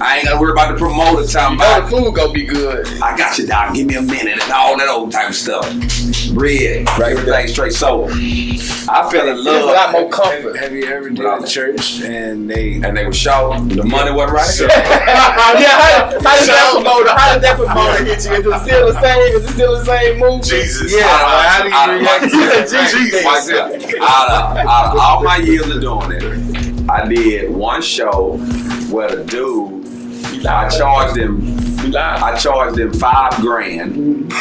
[SPEAKER 4] I ain't gotta worry about the promoter talking about
[SPEAKER 2] the food gonna be good.
[SPEAKER 4] I got you, dog. Give me a minute and all that old type of stuff. Bread, everything straight. So I fell in love.
[SPEAKER 2] A lot more comfort.
[SPEAKER 6] Have you ever did a church and they
[SPEAKER 4] were short? The money wasn't right.
[SPEAKER 2] How did that promoter hit you? Is it still the same movie?
[SPEAKER 6] Jesus.
[SPEAKER 2] Yeah.
[SPEAKER 6] How do you react to
[SPEAKER 2] that?
[SPEAKER 4] Jesus. Out of all my years of doing it, I did one show where the dude, I charged him $5,000.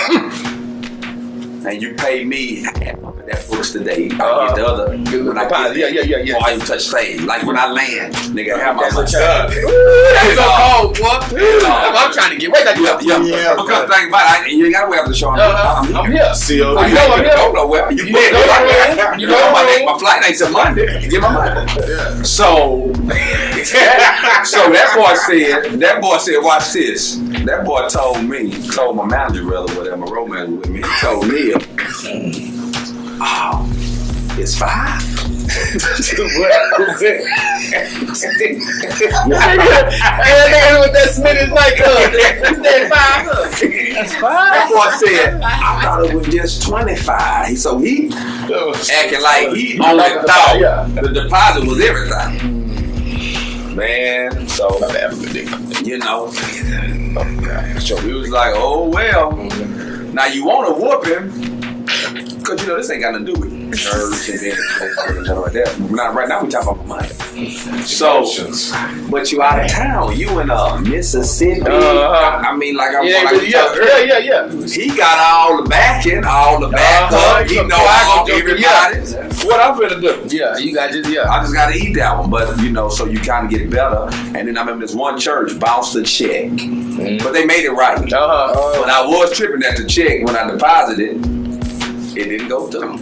[SPEAKER 4] And you pay me that books today. I get the other when I get before I even touch stage. Like when I land, nigga, have my money.
[SPEAKER 2] That's so cold, boy. I'm trying to get right back there.
[SPEAKER 4] Yeah. Because think about it, you ain't gotta wait after the show.
[SPEAKER 2] I'm here.
[SPEAKER 6] See,
[SPEAKER 2] I'm here.
[SPEAKER 4] Don't know where you been. You know my flight ain't till Monday. Get my money. Yeah. So that boy said, watch this. That boy told my manager rather, whatever, my road manager with me, he told me, oh, it's 5.
[SPEAKER 2] With that Smith's nightclub. He said 5. That's 5.
[SPEAKER 4] That boy said, I thought it was just 25. So he acting like he only thought the deposit was everything. Man, so you know, so we was like, oh well. Now you want to whoop him, cause you know this ain't got nothing to do with nerves and then like that. Not right now. We talking about money. So, but you out of town. You in Mississippi. I mean, like I'm
[SPEAKER 2] yeah.
[SPEAKER 4] He got all the backing, all the backup. He know all everybody.
[SPEAKER 5] What I'm finna do?
[SPEAKER 2] Yeah, you got just
[SPEAKER 4] I just gotta eat that one, but you know, so you kind of get better. And then I remember this one church bounced a check, but they made it right. But I was tripping at the check when I deposited. It didn't go through.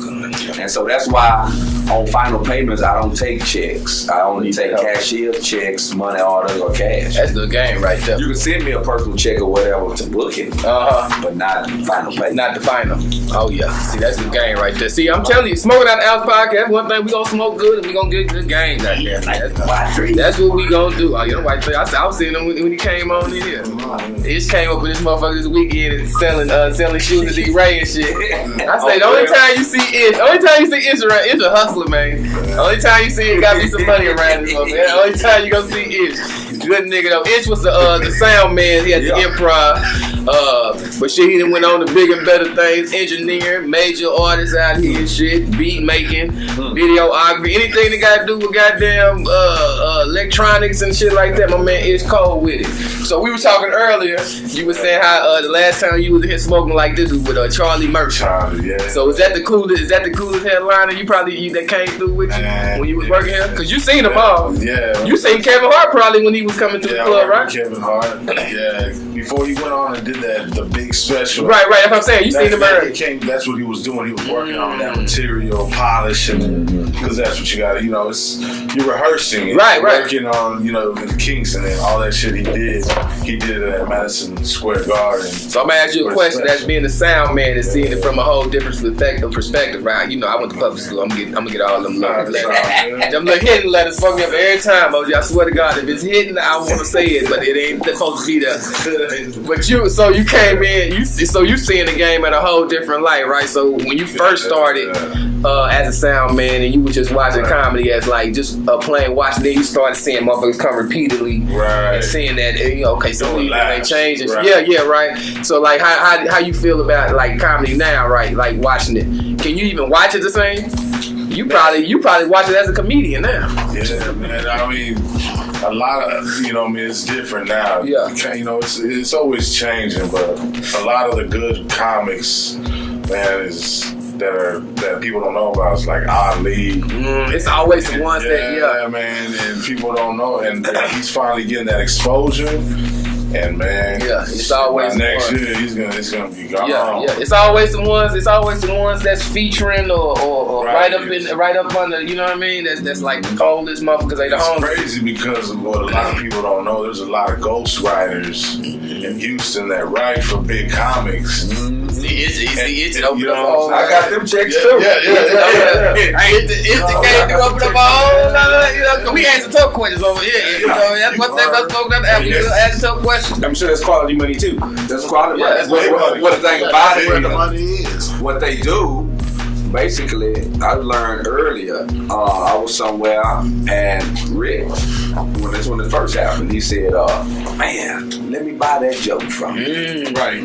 [SPEAKER 4] And so that's why on final payments, I don't take checks. I only take cashier checks, money orders, or cash.
[SPEAKER 2] That's the game right there.
[SPEAKER 4] You can send me a personal check or whatever to book it, but not final payment.
[SPEAKER 2] Not the final. Oh, yeah. See, that's the game right there. See, I'm telling you, Smoking Out the House podcast, one thing, we gonna smoke good and we gonna get good games out there. That's what we gonna do. Oh, you know what I was seeing him when he came on in here. He just came up with this motherfucker this weekend and selling shoes to D-Ray and shit. I say, the only time you see Ish around, Ish a hustler, man. The only time you see it, gotta be some money around this motherfucker. The only time you gonna see Ish. Good nigga though. Ish was the sound man. He had the improv. But shit, he done went on to bigger and better things. Engineer, major artists out here and shit. Beat making, videography, anything that got to do with goddamn electronics and shit like that. My man Ish cold with it. So we were talking earlier. You were saying how the last time you was here smoking like this was with Charlie Murphy. So is that the coolest headliner that came through with you when you was working here? Cause you seen them all.
[SPEAKER 7] Yeah.
[SPEAKER 2] You seen Kevin Hart probably when he was coming to the club, right?
[SPEAKER 7] Kevin Hart. Yeah. Before he went on and did the big special.
[SPEAKER 2] Right. That's what I'm saying. You seen him early.
[SPEAKER 7] That's what he was doing. He was working on that material, polishing, because that's what you got to, you're rehearsing.
[SPEAKER 2] Right.
[SPEAKER 7] Working on, the Kingston and all that shit he did. He did it at Madison Square Garden.
[SPEAKER 2] So I'm going to ask you a question that's being the sound man and seeing it from a whole different perspective, right? I went to public school. I'm going to get all them letters. Them little hidden letters fuck me up every time, OG. I swear to God, if it's hidden, I want to say it, but it ain't supposed to be there. But you came in, you seeing the game in a whole different light, right? So when you first started as a sound man and you were just watching comedy as like just watching, then you started seeing motherfuckers come repeatedly and seeing that, okay, so they changed. Yeah, right. So like, how you feel about like comedy now, right? Like watching it. Can you even watch it the same? You probably watch it as a comedian now.
[SPEAKER 7] Yeah, man. I mean, a lot of it's different now.
[SPEAKER 2] Yeah.
[SPEAKER 7] It's always changing, but a lot of the good comics, man, that people don't know about is like Ali.
[SPEAKER 2] It's always the ones that
[SPEAKER 7] man, and people don't know, and he's finally getting that exposure. And man,
[SPEAKER 2] it's always
[SPEAKER 7] next year it's gonna be gone.
[SPEAKER 2] Yeah. It's always the ones that's featuring or right up under. You know what I mean? That's like the coldest motherfuckers. They the home.
[SPEAKER 7] It's crazy because of what a lot of people don't know. There's a lot of ghostwriters in Houston that write for big comics.
[SPEAKER 2] It's open up
[SPEAKER 4] all. I got them checks too.
[SPEAKER 2] It's the game to open up all. We answer tough questions over here. That's what they're spoken up after. You ask tough questions.
[SPEAKER 6] I'm sure that's quality money too.
[SPEAKER 4] That's quality money.
[SPEAKER 2] That's
[SPEAKER 4] what the thing about it.
[SPEAKER 7] Where the money is.
[SPEAKER 4] What they do, basically, I learned earlier. I was somewhere and Rick, when it first happened, he said, "Man, let me buy that joke from you."
[SPEAKER 7] Right.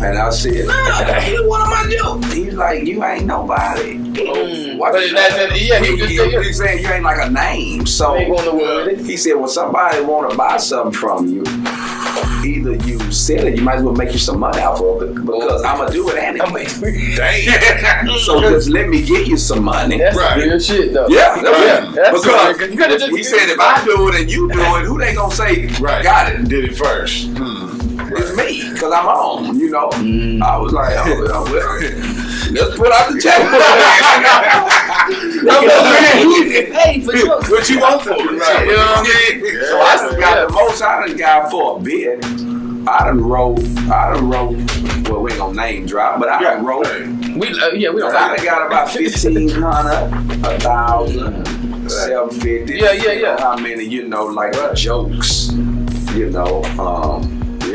[SPEAKER 4] And I said, "Nah, that ain't one of my jokes." He's like, "You ain't nobody." He's saying you ain't like a name. So he said, "When somebody want to buy something from you, either you sell it, you might as well make you some money off of it because I'm gonna do it anyway." Damn. So just let me get you some money.
[SPEAKER 2] That's real shit, though.
[SPEAKER 4] Yeah. Because he said, if I do it and you do it, who they gonna say got it?
[SPEAKER 7] Did it first.
[SPEAKER 4] It's me, because I'm on, I was like, well, let's put out the checkbook.
[SPEAKER 2] Hey, for sure.
[SPEAKER 7] What you want for it?
[SPEAKER 4] Right. You know what I mean? Yeah. So I got the most I done got for a bid. I done wrote, well, we ain't gonna name drop, but I done wrote.
[SPEAKER 2] We don't
[SPEAKER 4] I done got about 1,500, 1,000, 750.
[SPEAKER 2] Yeah.
[SPEAKER 4] How many, like jokes,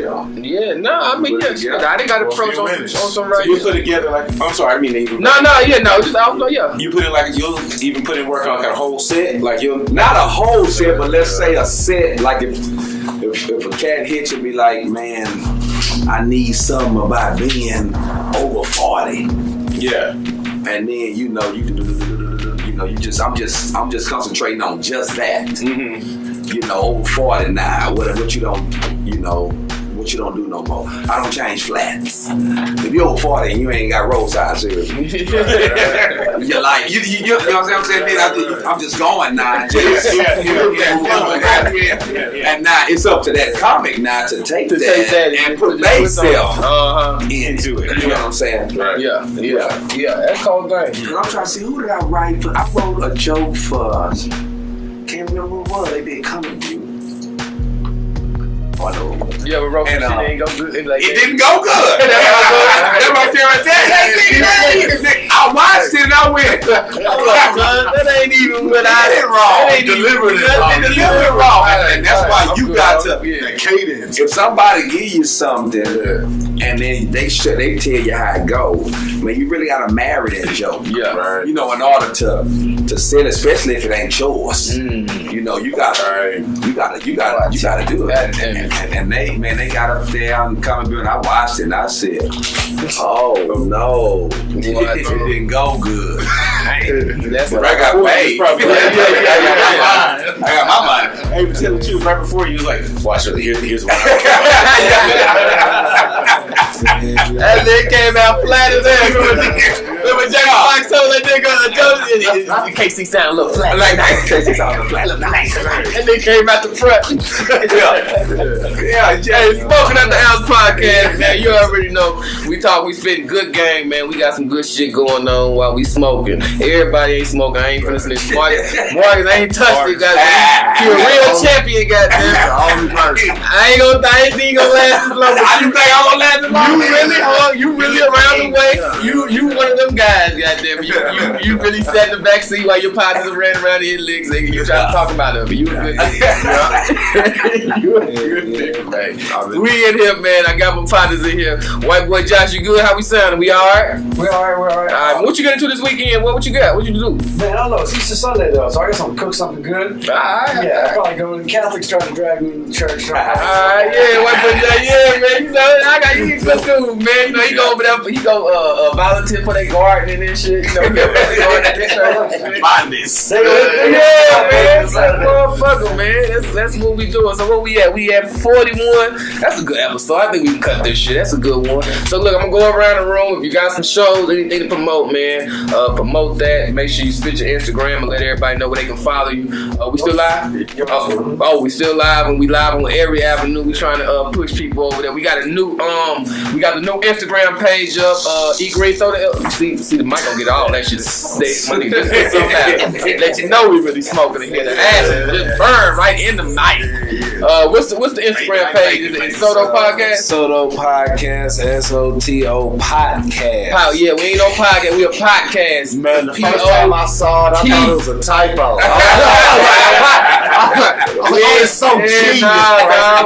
[SPEAKER 4] Yeah.
[SPEAKER 2] Yeah, no, I mean, yeah, shit, I didn't got approach on some right.
[SPEAKER 8] So you put together like, I'm sorry, I mean even.
[SPEAKER 2] No, just I don't know, yeah.
[SPEAKER 8] You put it like you'll even put in work on like a whole set, like you'll
[SPEAKER 4] Not a whole set, but let's say a set. Like if a cat hits you, be like, man, I need something about being over 40.
[SPEAKER 8] yeah.
[SPEAKER 4] And then you just concentrating on just that.
[SPEAKER 8] Mm-hmm.
[SPEAKER 4] Over 40 now. What you don't do no more. I don't change flats. If you're over 40 and you ain't got roadside service, you're like, you know what I'm saying? Then I'm just going now. And now it's up to that comic now to take that and put themselves into it. You know what I'm saying?
[SPEAKER 8] Right.
[SPEAKER 2] Yeah. That's called game.
[SPEAKER 4] I'm trying to see who did I write for. I wrote a joke for. Can't remember who it was. They did coming to you. Oh, I know.
[SPEAKER 2] Yeah, but Rosie, shit ain't go good. Like,
[SPEAKER 4] It didn't go good. That's my favorite. I watched it and I went.
[SPEAKER 2] That ain't even what I
[SPEAKER 4] did wrong.
[SPEAKER 2] That ain't
[SPEAKER 4] Delivered it wrong. And that's why you got to the cadence. If somebody give you something and then they tell you how it goes, man, you really gotta marry that joke.
[SPEAKER 2] Yeah.
[SPEAKER 4] Right. In order to sell, especially if it ain't yours. You gotta do it. And they got up there and coming and I watched it and I said, oh no, it didn't go good.
[SPEAKER 2] That's
[SPEAKER 4] But I got paid. I got my money.
[SPEAKER 8] Hey, but tell the truth, right before you was like, watch it, here's what
[SPEAKER 2] That nigga came out flat as hell. When Jamie Foxx told that nigga, in case he sound a little flat.
[SPEAKER 4] Like that. In case he sound a little flat.
[SPEAKER 2] And then came out the front. Hey, Smoking Out the House podcast, man. You already know. We spit good game, man. We got some good shit going on while we smoking. Everybody ain't smoking. I ain't finna listen to Marcus. Marcus ain't touched it, goddamn. You a real champion, goddamn. I ain't gonna last as long.
[SPEAKER 4] I didn't think I was gonna last as long.
[SPEAKER 2] You really around the way. You one of them guys, goddamn. You really sat in the back seat while your partners ran around his legs, nigga. You trying to talk about it, but you a good nigga. You a good nigga, man. We in here, man. I got my partners in here. White boy Josh, you good? How we sounding? We alright?
[SPEAKER 9] We're alright.
[SPEAKER 2] Alright, what you gonna do this weekend? What you got? What you do?
[SPEAKER 9] Man, I don't know. It's Easter Sunday though, so I guess I'm gonna cook something good.
[SPEAKER 2] Alright.
[SPEAKER 9] Yeah, I'll probably go. The Catholics trying to drag me to church.
[SPEAKER 2] Alright, yeah, white boy Josh, yeah, man. I got you good food, man. He go over there, he go volunteer for their garden and shit.
[SPEAKER 4] Madness.
[SPEAKER 2] Yeah, man. Motherfucker, man. That's what we doing. So what we at? We at 41. That's a good episode. I think we can cut this shit. That's a good one. So look, I'm gonna go around the room. If you got some shows, anything to promote, man, promote that. Make sure you spit your Instagram and let everybody know where they can follow you. We still live? We still live, and we live on every avenue. We trying to push people over there. We got the new Instagram page up. Eat Great, throw the see the mic gonna get all that shit. Money just let you know we really smoking in here. The ass just burn right in the mic. What's the Instagram page? Is it Soto Podcast?
[SPEAKER 5] Soto Podcast, SOTO Podcast.
[SPEAKER 2] Yeah, we ain't no podcast. We a podcast.
[SPEAKER 3] Man, the first time I saw it, I thought it was a typo. It's so genius.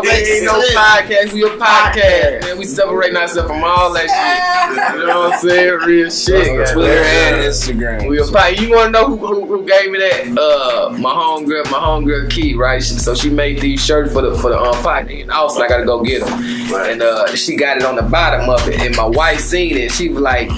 [SPEAKER 2] We ain't no podcast. We a podcast. Man, we separating ourselves from all that shit. You know what I'm saying? Real shit.
[SPEAKER 5] Twitter and Instagram.
[SPEAKER 2] We a podcast. You wanna know who gave me that? My homegirl Key, right? So she made these shirts for the podcast. And also I gotta go get them. And she got it on the bottom of it. And my wife seen it. She was like,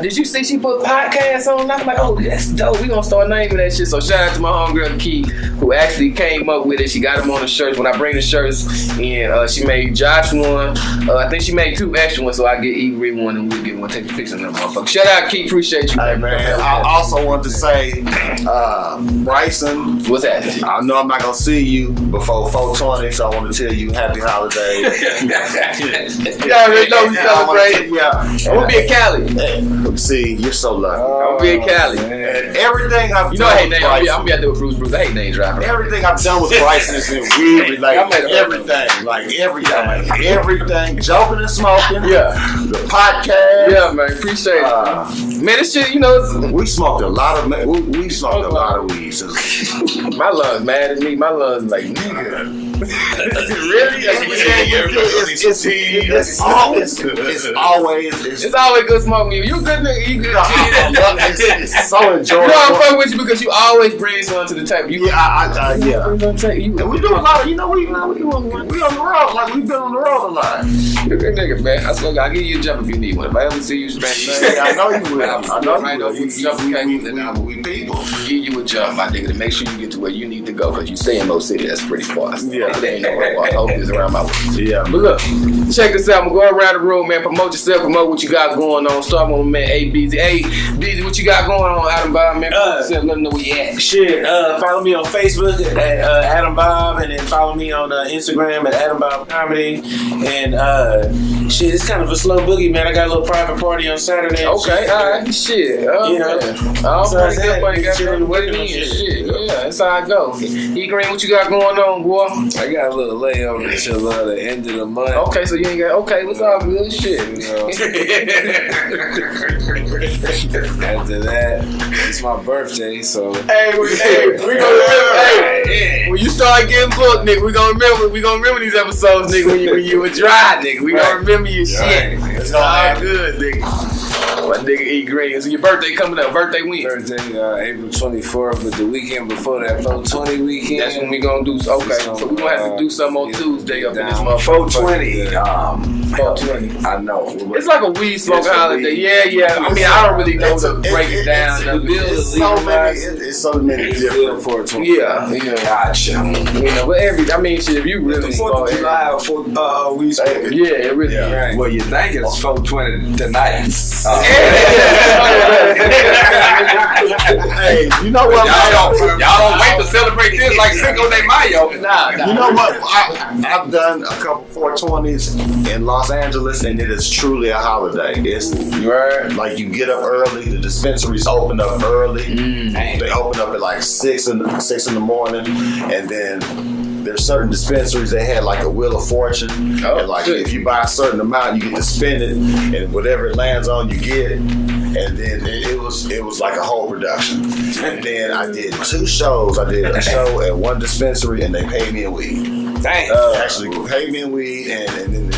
[SPEAKER 2] did you see she put podcast on? I was like, oh, that's dope. We gonna start naming that shit. So shout out to my homegirl Key, who actually came up with it. She got them on the shirts. When I bring the shirts in, she made Josh one. I think she made 2 extra ones, so I get E-Green one and we'll get one. Take a picture of them motherfuckers. Shout out Key, appreciate you.
[SPEAKER 3] Hey man, I also want to say, Bryson.
[SPEAKER 2] What's that?
[SPEAKER 3] I know I'm not gonna see you before 420, so I want to tell you happy holidays.
[SPEAKER 2] You already know we celebrate.
[SPEAKER 3] Yeah,
[SPEAKER 2] I'm gonna be in Cali.
[SPEAKER 3] See, you're so lucky.
[SPEAKER 2] I'm gonna be in Cali.
[SPEAKER 3] Everything I've
[SPEAKER 2] You know I hate
[SPEAKER 3] done,
[SPEAKER 2] names. I'm gonna be out there with Bruce. I hate name dropping.
[SPEAKER 3] everything I've done with Bryson has been weird related. Everything, joking and smoking.
[SPEAKER 2] Yeah.
[SPEAKER 3] The podcast.
[SPEAKER 2] Yeah, man. Appreciate it. Man, this shit,
[SPEAKER 3] we smoked a lot of we smoked a lot of weed. So.
[SPEAKER 2] my lungs mad at me. My lungs like, nigga. Really?
[SPEAKER 3] It's
[SPEAKER 2] It's always good smoking you. You good nigga. You good.
[SPEAKER 3] it's so
[SPEAKER 2] You know I'm
[SPEAKER 3] enjoyable.
[SPEAKER 2] fucking with you because you always bring something to the table. You
[SPEAKER 3] Yeah.
[SPEAKER 2] You
[SPEAKER 3] And we do a lot of, we on the road. Like, we've been on the road a lot.
[SPEAKER 2] a good nigga, man. I swear, I'll give you a jump if you need one. If I ever see you spend
[SPEAKER 3] Yeah, I know you will.
[SPEAKER 2] I know right over you jump
[SPEAKER 3] We people.
[SPEAKER 2] give you a jump, my nigga, to make sure you get to where you need to go because you stay in Mo City. That's pretty far.
[SPEAKER 3] Yeah.
[SPEAKER 2] There ain't nowhere I hope it's around my way.
[SPEAKER 3] Yeah.
[SPEAKER 2] But look, check this out. I'm going to go around the room, man. Promote yourself. Promote what you got going on. Start with my man, A-BZ. Hey, BZ, what you got going on, Adam Bob, man? Promote yourself. Let them know where you at.
[SPEAKER 8] Shit, follow me on Facebook at Adam Bob, and then follow me on Instagram at Adam Bob Comedy. And shit, it's kind of a slow boogie, man. I got a little private party on Saturday.
[SPEAKER 2] Okay, all right. Shit.
[SPEAKER 8] You know.
[SPEAKER 2] All
[SPEAKER 8] So
[SPEAKER 2] right,
[SPEAKER 8] that's
[SPEAKER 2] good
[SPEAKER 8] it.
[SPEAKER 2] buddy. Got
[SPEAKER 8] Chilling
[SPEAKER 2] what it
[SPEAKER 8] with
[SPEAKER 2] is.
[SPEAKER 8] them.
[SPEAKER 2] Shit. Yeah, that's how I go. E Green, what you got going on, boy?
[SPEAKER 5] I got a little layover until the end of the month.
[SPEAKER 2] Okay, so you ain't got. Okay, what's all good? Shit.
[SPEAKER 5] You know. After that, it's my birthday, so
[SPEAKER 2] Hey, we gonna remember. Hey, when you start getting booked, nigga, we gonna remember these episodes, nigga. When you were dry, nigga, we gonna remember your shit. It's all good, nigga. My nigga E Green. So your birthday coming up. Birthday week.
[SPEAKER 5] birthday April 24th, but the weekend before that, 420 weekend.
[SPEAKER 2] That's when we gonna do. Okay, so we gonna have to do something on Tuesday up in this motherfucker.
[SPEAKER 8] 420.
[SPEAKER 2] 420.
[SPEAKER 8] I know.
[SPEAKER 2] It's like a weed smoking holiday. Yeah. I mean, I don't really know to break it down.
[SPEAKER 3] It's so many different.
[SPEAKER 5] 420.
[SPEAKER 2] Yeah.
[SPEAKER 8] Gotcha.
[SPEAKER 2] You know, but I mean, shit, if you really
[SPEAKER 8] Fourth of July for we smoking.
[SPEAKER 2] yeah, it really.
[SPEAKER 5] Right.
[SPEAKER 8] Well, you think it's 420 tonight?
[SPEAKER 3] Hey, you know what?
[SPEAKER 4] Y'all don't wait to celebrate this like Cinco de Mayo.
[SPEAKER 2] Nah.
[SPEAKER 3] You know what? I've done a couple 420s in Los Angeles, and it is truly a holiday. It's like you get up early. The dispensaries open up early. They open up at like 6 in the morning, and then there's certain dispensaries that had like a Wheel of Fortune, and like if you buy a certain amount, you get to spend it, and whatever it lands on, you get it. And then it was like a whole production. And then I did 2 shows. I did a show at one dispensary, and they paid me in weed.
[SPEAKER 8] Dang.
[SPEAKER 3] Actually, paid me in weed, and then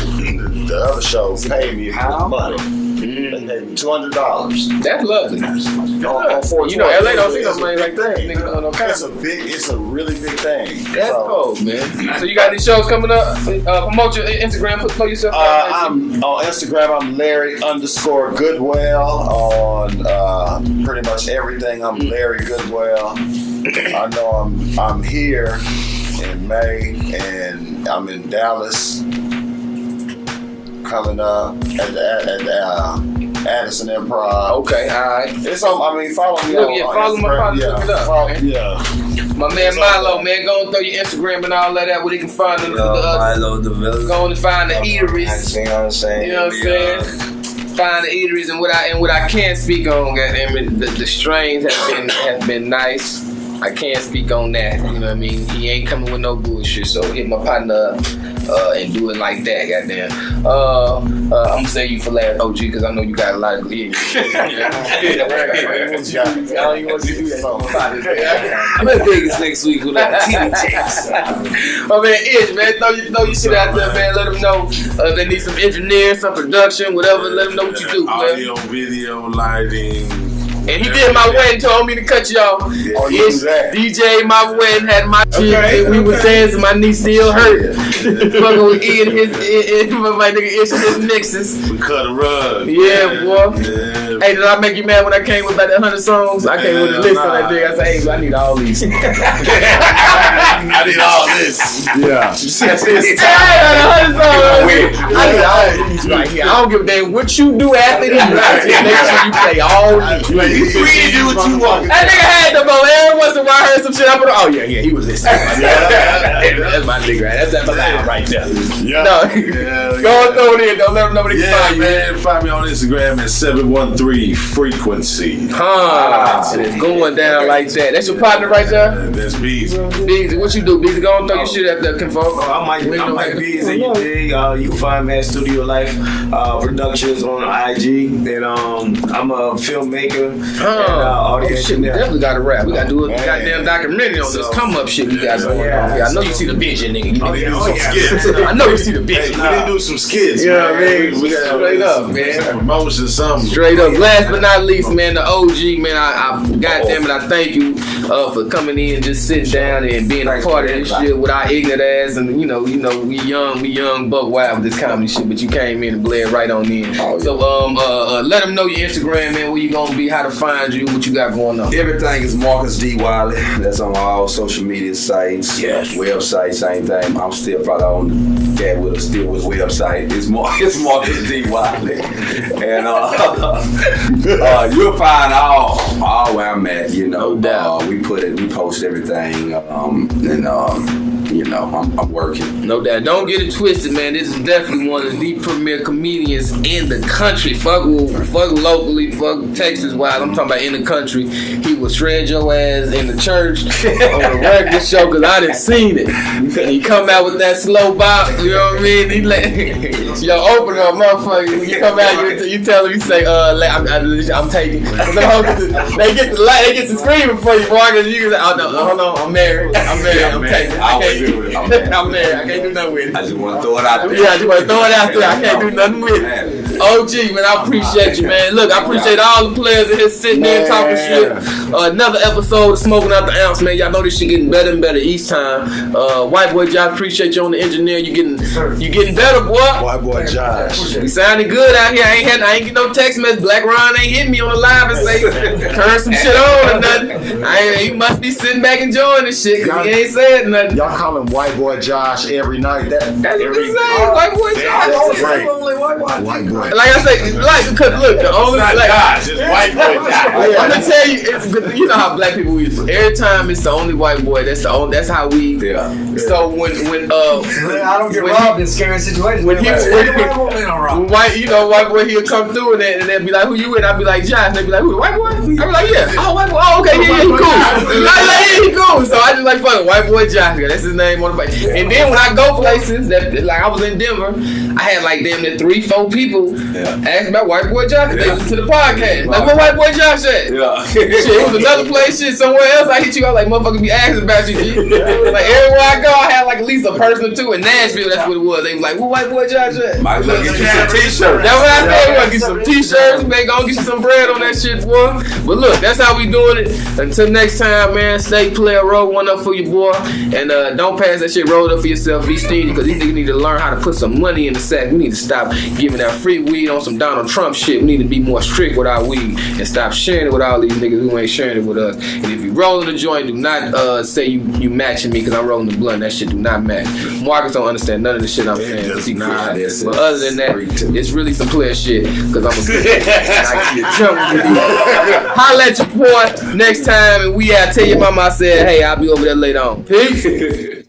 [SPEAKER 3] the other show paid me in money. They paid me $200.
[SPEAKER 2] That's lovely.
[SPEAKER 3] You
[SPEAKER 2] know, LA don't see no money like that. Nigga doing no kind.
[SPEAKER 3] It's a really big thing.
[SPEAKER 2] That's cool, man. So you got these shows coming up. Promote your Instagram. Put yourself.
[SPEAKER 3] I'm on Instagram. I'm Larry_Goodwell on pretty much everything. I'm Larry Goodwell. I know I'm here in May, and I'm in Dallas coming up at the Addison Improv.
[SPEAKER 2] Okay, all right.
[SPEAKER 3] It's on. I mean, follow me on
[SPEAKER 2] follow my
[SPEAKER 3] Instagram.
[SPEAKER 2] partner. My man Milo, man, go and throw your Instagram and all that where they can find the
[SPEAKER 5] Milo development.
[SPEAKER 2] go and find the eateries.
[SPEAKER 8] You know what I'm saying?
[SPEAKER 2] You know what I'm saying? Find the eateries, and what I can't speak on, goddamn it, the strains have been nice. I can't speak on that. You know what I mean? He ain't coming with no bullshit. So hit my partner up and do it like that. Goddamn. I'm gonna say you for last, OG, because I know you got a lot of good.
[SPEAKER 5] I'm at Vegas next week with that TDJs.
[SPEAKER 2] Oh man, Itch, man, throw your shit out there, man. Let them know if they need some engineering, some production, whatever. Let them know what you do, man.
[SPEAKER 6] Audio, video, lighting.
[SPEAKER 2] And he did my wedding, told me to cut y'all. DJ my wedding, had my shit, and we was dancing. My knee still hurt. Fucking with E and my nigga Ish and his mixes.
[SPEAKER 6] We cut a rug.
[SPEAKER 2] Yeah, boy.
[SPEAKER 6] Yeah.
[SPEAKER 2] Hey, did I make you mad when I came with about that 100 songs? I came with a list on that day. I said, hey, I need all these.
[SPEAKER 6] I did all this.
[SPEAKER 3] Yeah.
[SPEAKER 2] I need all these right here. I don't give a damn what you do after these. Just make sure you play all these.
[SPEAKER 3] We do what you want.
[SPEAKER 2] That nigga had them on every once in a while. I heard some shit. I'm oh yeah, he was listening. That's my nigga, right? That's my line right there.
[SPEAKER 3] Yeah.
[SPEAKER 2] No, go and throw it in. Don't let them know they can find you.
[SPEAKER 6] Man, find me on Instagram at 713 Frequency.
[SPEAKER 2] It's going down like that. That's your partner right there.
[SPEAKER 6] That's Beezy.
[SPEAKER 2] Beezy, what you do? Beezy, go and throw your shit at the control.
[SPEAKER 8] I might be as you dig. You can find me at Studio Life Productions on IG. And I'm a filmmaker.
[SPEAKER 2] Oh shit, we definitely got to rap. We got to do a goddamn documentary on this come up shit we got going on. Yeah, I know you see the vision, nigga. I know you see the vision.
[SPEAKER 3] We didn't do some skits.
[SPEAKER 2] You know what I mean? Straight up, man.
[SPEAKER 3] Promotion, something.
[SPEAKER 2] Straight up. Last but not least, man, the OG, man. I goddamn it, I thank you for coming in, just sitting down and being a part of this shit with our ignorant ass, and you know, we young buck wild with this comedy shit, but you came in and bled right on in. So let them know your Instagram, man, where you gonna be, how to find you, what you got going on.
[SPEAKER 4] Everything is Marcus D. Wiley. That's on all social media sites. Yes. Website, same thing. I'm still probably on the still with website. It's Marcus D. Wiley. And you'll find all where I'm at, you know.
[SPEAKER 2] No doubt.
[SPEAKER 4] We post everything, I'm working.
[SPEAKER 2] No doubt. Don't get it twisted, man. This is definitely one of the premier comedians in the country. Fuck locally, fuck Texas-wise. I'm talking about in the country. He will shred your ass in the church on a regular show, because I done seen it. And he come out with that slow bop, you know what I mean? He let, open up, motherfucker. You come out, you tell him, you say, I'm taking. They get to screaming for you, boy. You say, oh no, hold on, I'm married, I'm taking. I'm married. I can't do nothing with it.
[SPEAKER 4] I just want to throw it out there.
[SPEAKER 2] Yeah, I just want to throw it out there. I can't do nothing with it. OG, man, I appreciate you, man. Look, I appreciate all the players in here sitting there talking shit. Another episode of Smoking Out the Ounce, man. Y'all know this shit getting better and better each time. White boy Josh, appreciate you on the engineer. You getting better, boy.
[SPEAKER 3] White boy Josh.
[SPEAKER 2] We sounding good out here. I ain't get no text message. Black Ron ain't hitting me on the live and say turn some shit on or nothing. He must be sitting back enjoying this shit, because he ain't saying nothing.
[SPEAKER 3] Y'all call him White Boy Josh every night.
[SPEAKER 2] That's what they say, White boy Josh.
[SPEAKER 3] White boy.
[SPEAKER 2] Like I say, because look, the only
[SPEAKER 7] Josh, it's White Boy Josh.
[SPEAKER 2] I'm gonna tell you, you know how black people use it. Every time it's the only white boy. That's how we. Yeah. So when
[SPEAKER 9] I don't get robbed in scary situations.
[SPEAKER 2] When white boy, he'll come through and they'll be like, who you with? I'll be like, Josh. They'll be like, who, white boy? I'll be like, yeah. Oh, white boy. Oh, okay, yeah, he cool. He cool. So I just like, fuck it, white boy Josh. That's his name on the bike. And then when I go places, like I was in Denver, I had like damn near 3-4 people ask about white boy Josh. They listen to the podcast. Like, where white boy Josh at? Yeah. Shit, it was another place. Shit, somewhere else. I hit you. I was like, motherfuckers be asking about you. Like everywhere I go, I had like at least a person or two in Nashville. That's what it was. They was like, where white boy Josh at?
[SPEAKER 4] Might as well get you some t-shirts.
[SPEAKER 2] That's what I said. We gonna get some t-shirts. Man, gonna get you some bread on that shit, boy. But look, that's how we doing it. Until next time, man. Stay clear. Roll one up for your boy, and don't pass that shit. Roll it up for yourself. Be stingy, because these niggas need to learn how to put some money in the sack. We need to stop giving out free weed on some Donald Trump shit. We need to be more strict with our weed and stop sharing it with all these niggas who ain't sharing it with us. And if you rolling the joint, do not say you matching me because I'm rolling the blunt. That shit do not match. Marcus don't understand none of the shit I'm saying. But other than that, it's really some clear shit, because I'm a good holla at your boy next time, and I tell your mama I said, hey, I'll be over there later on. Peace.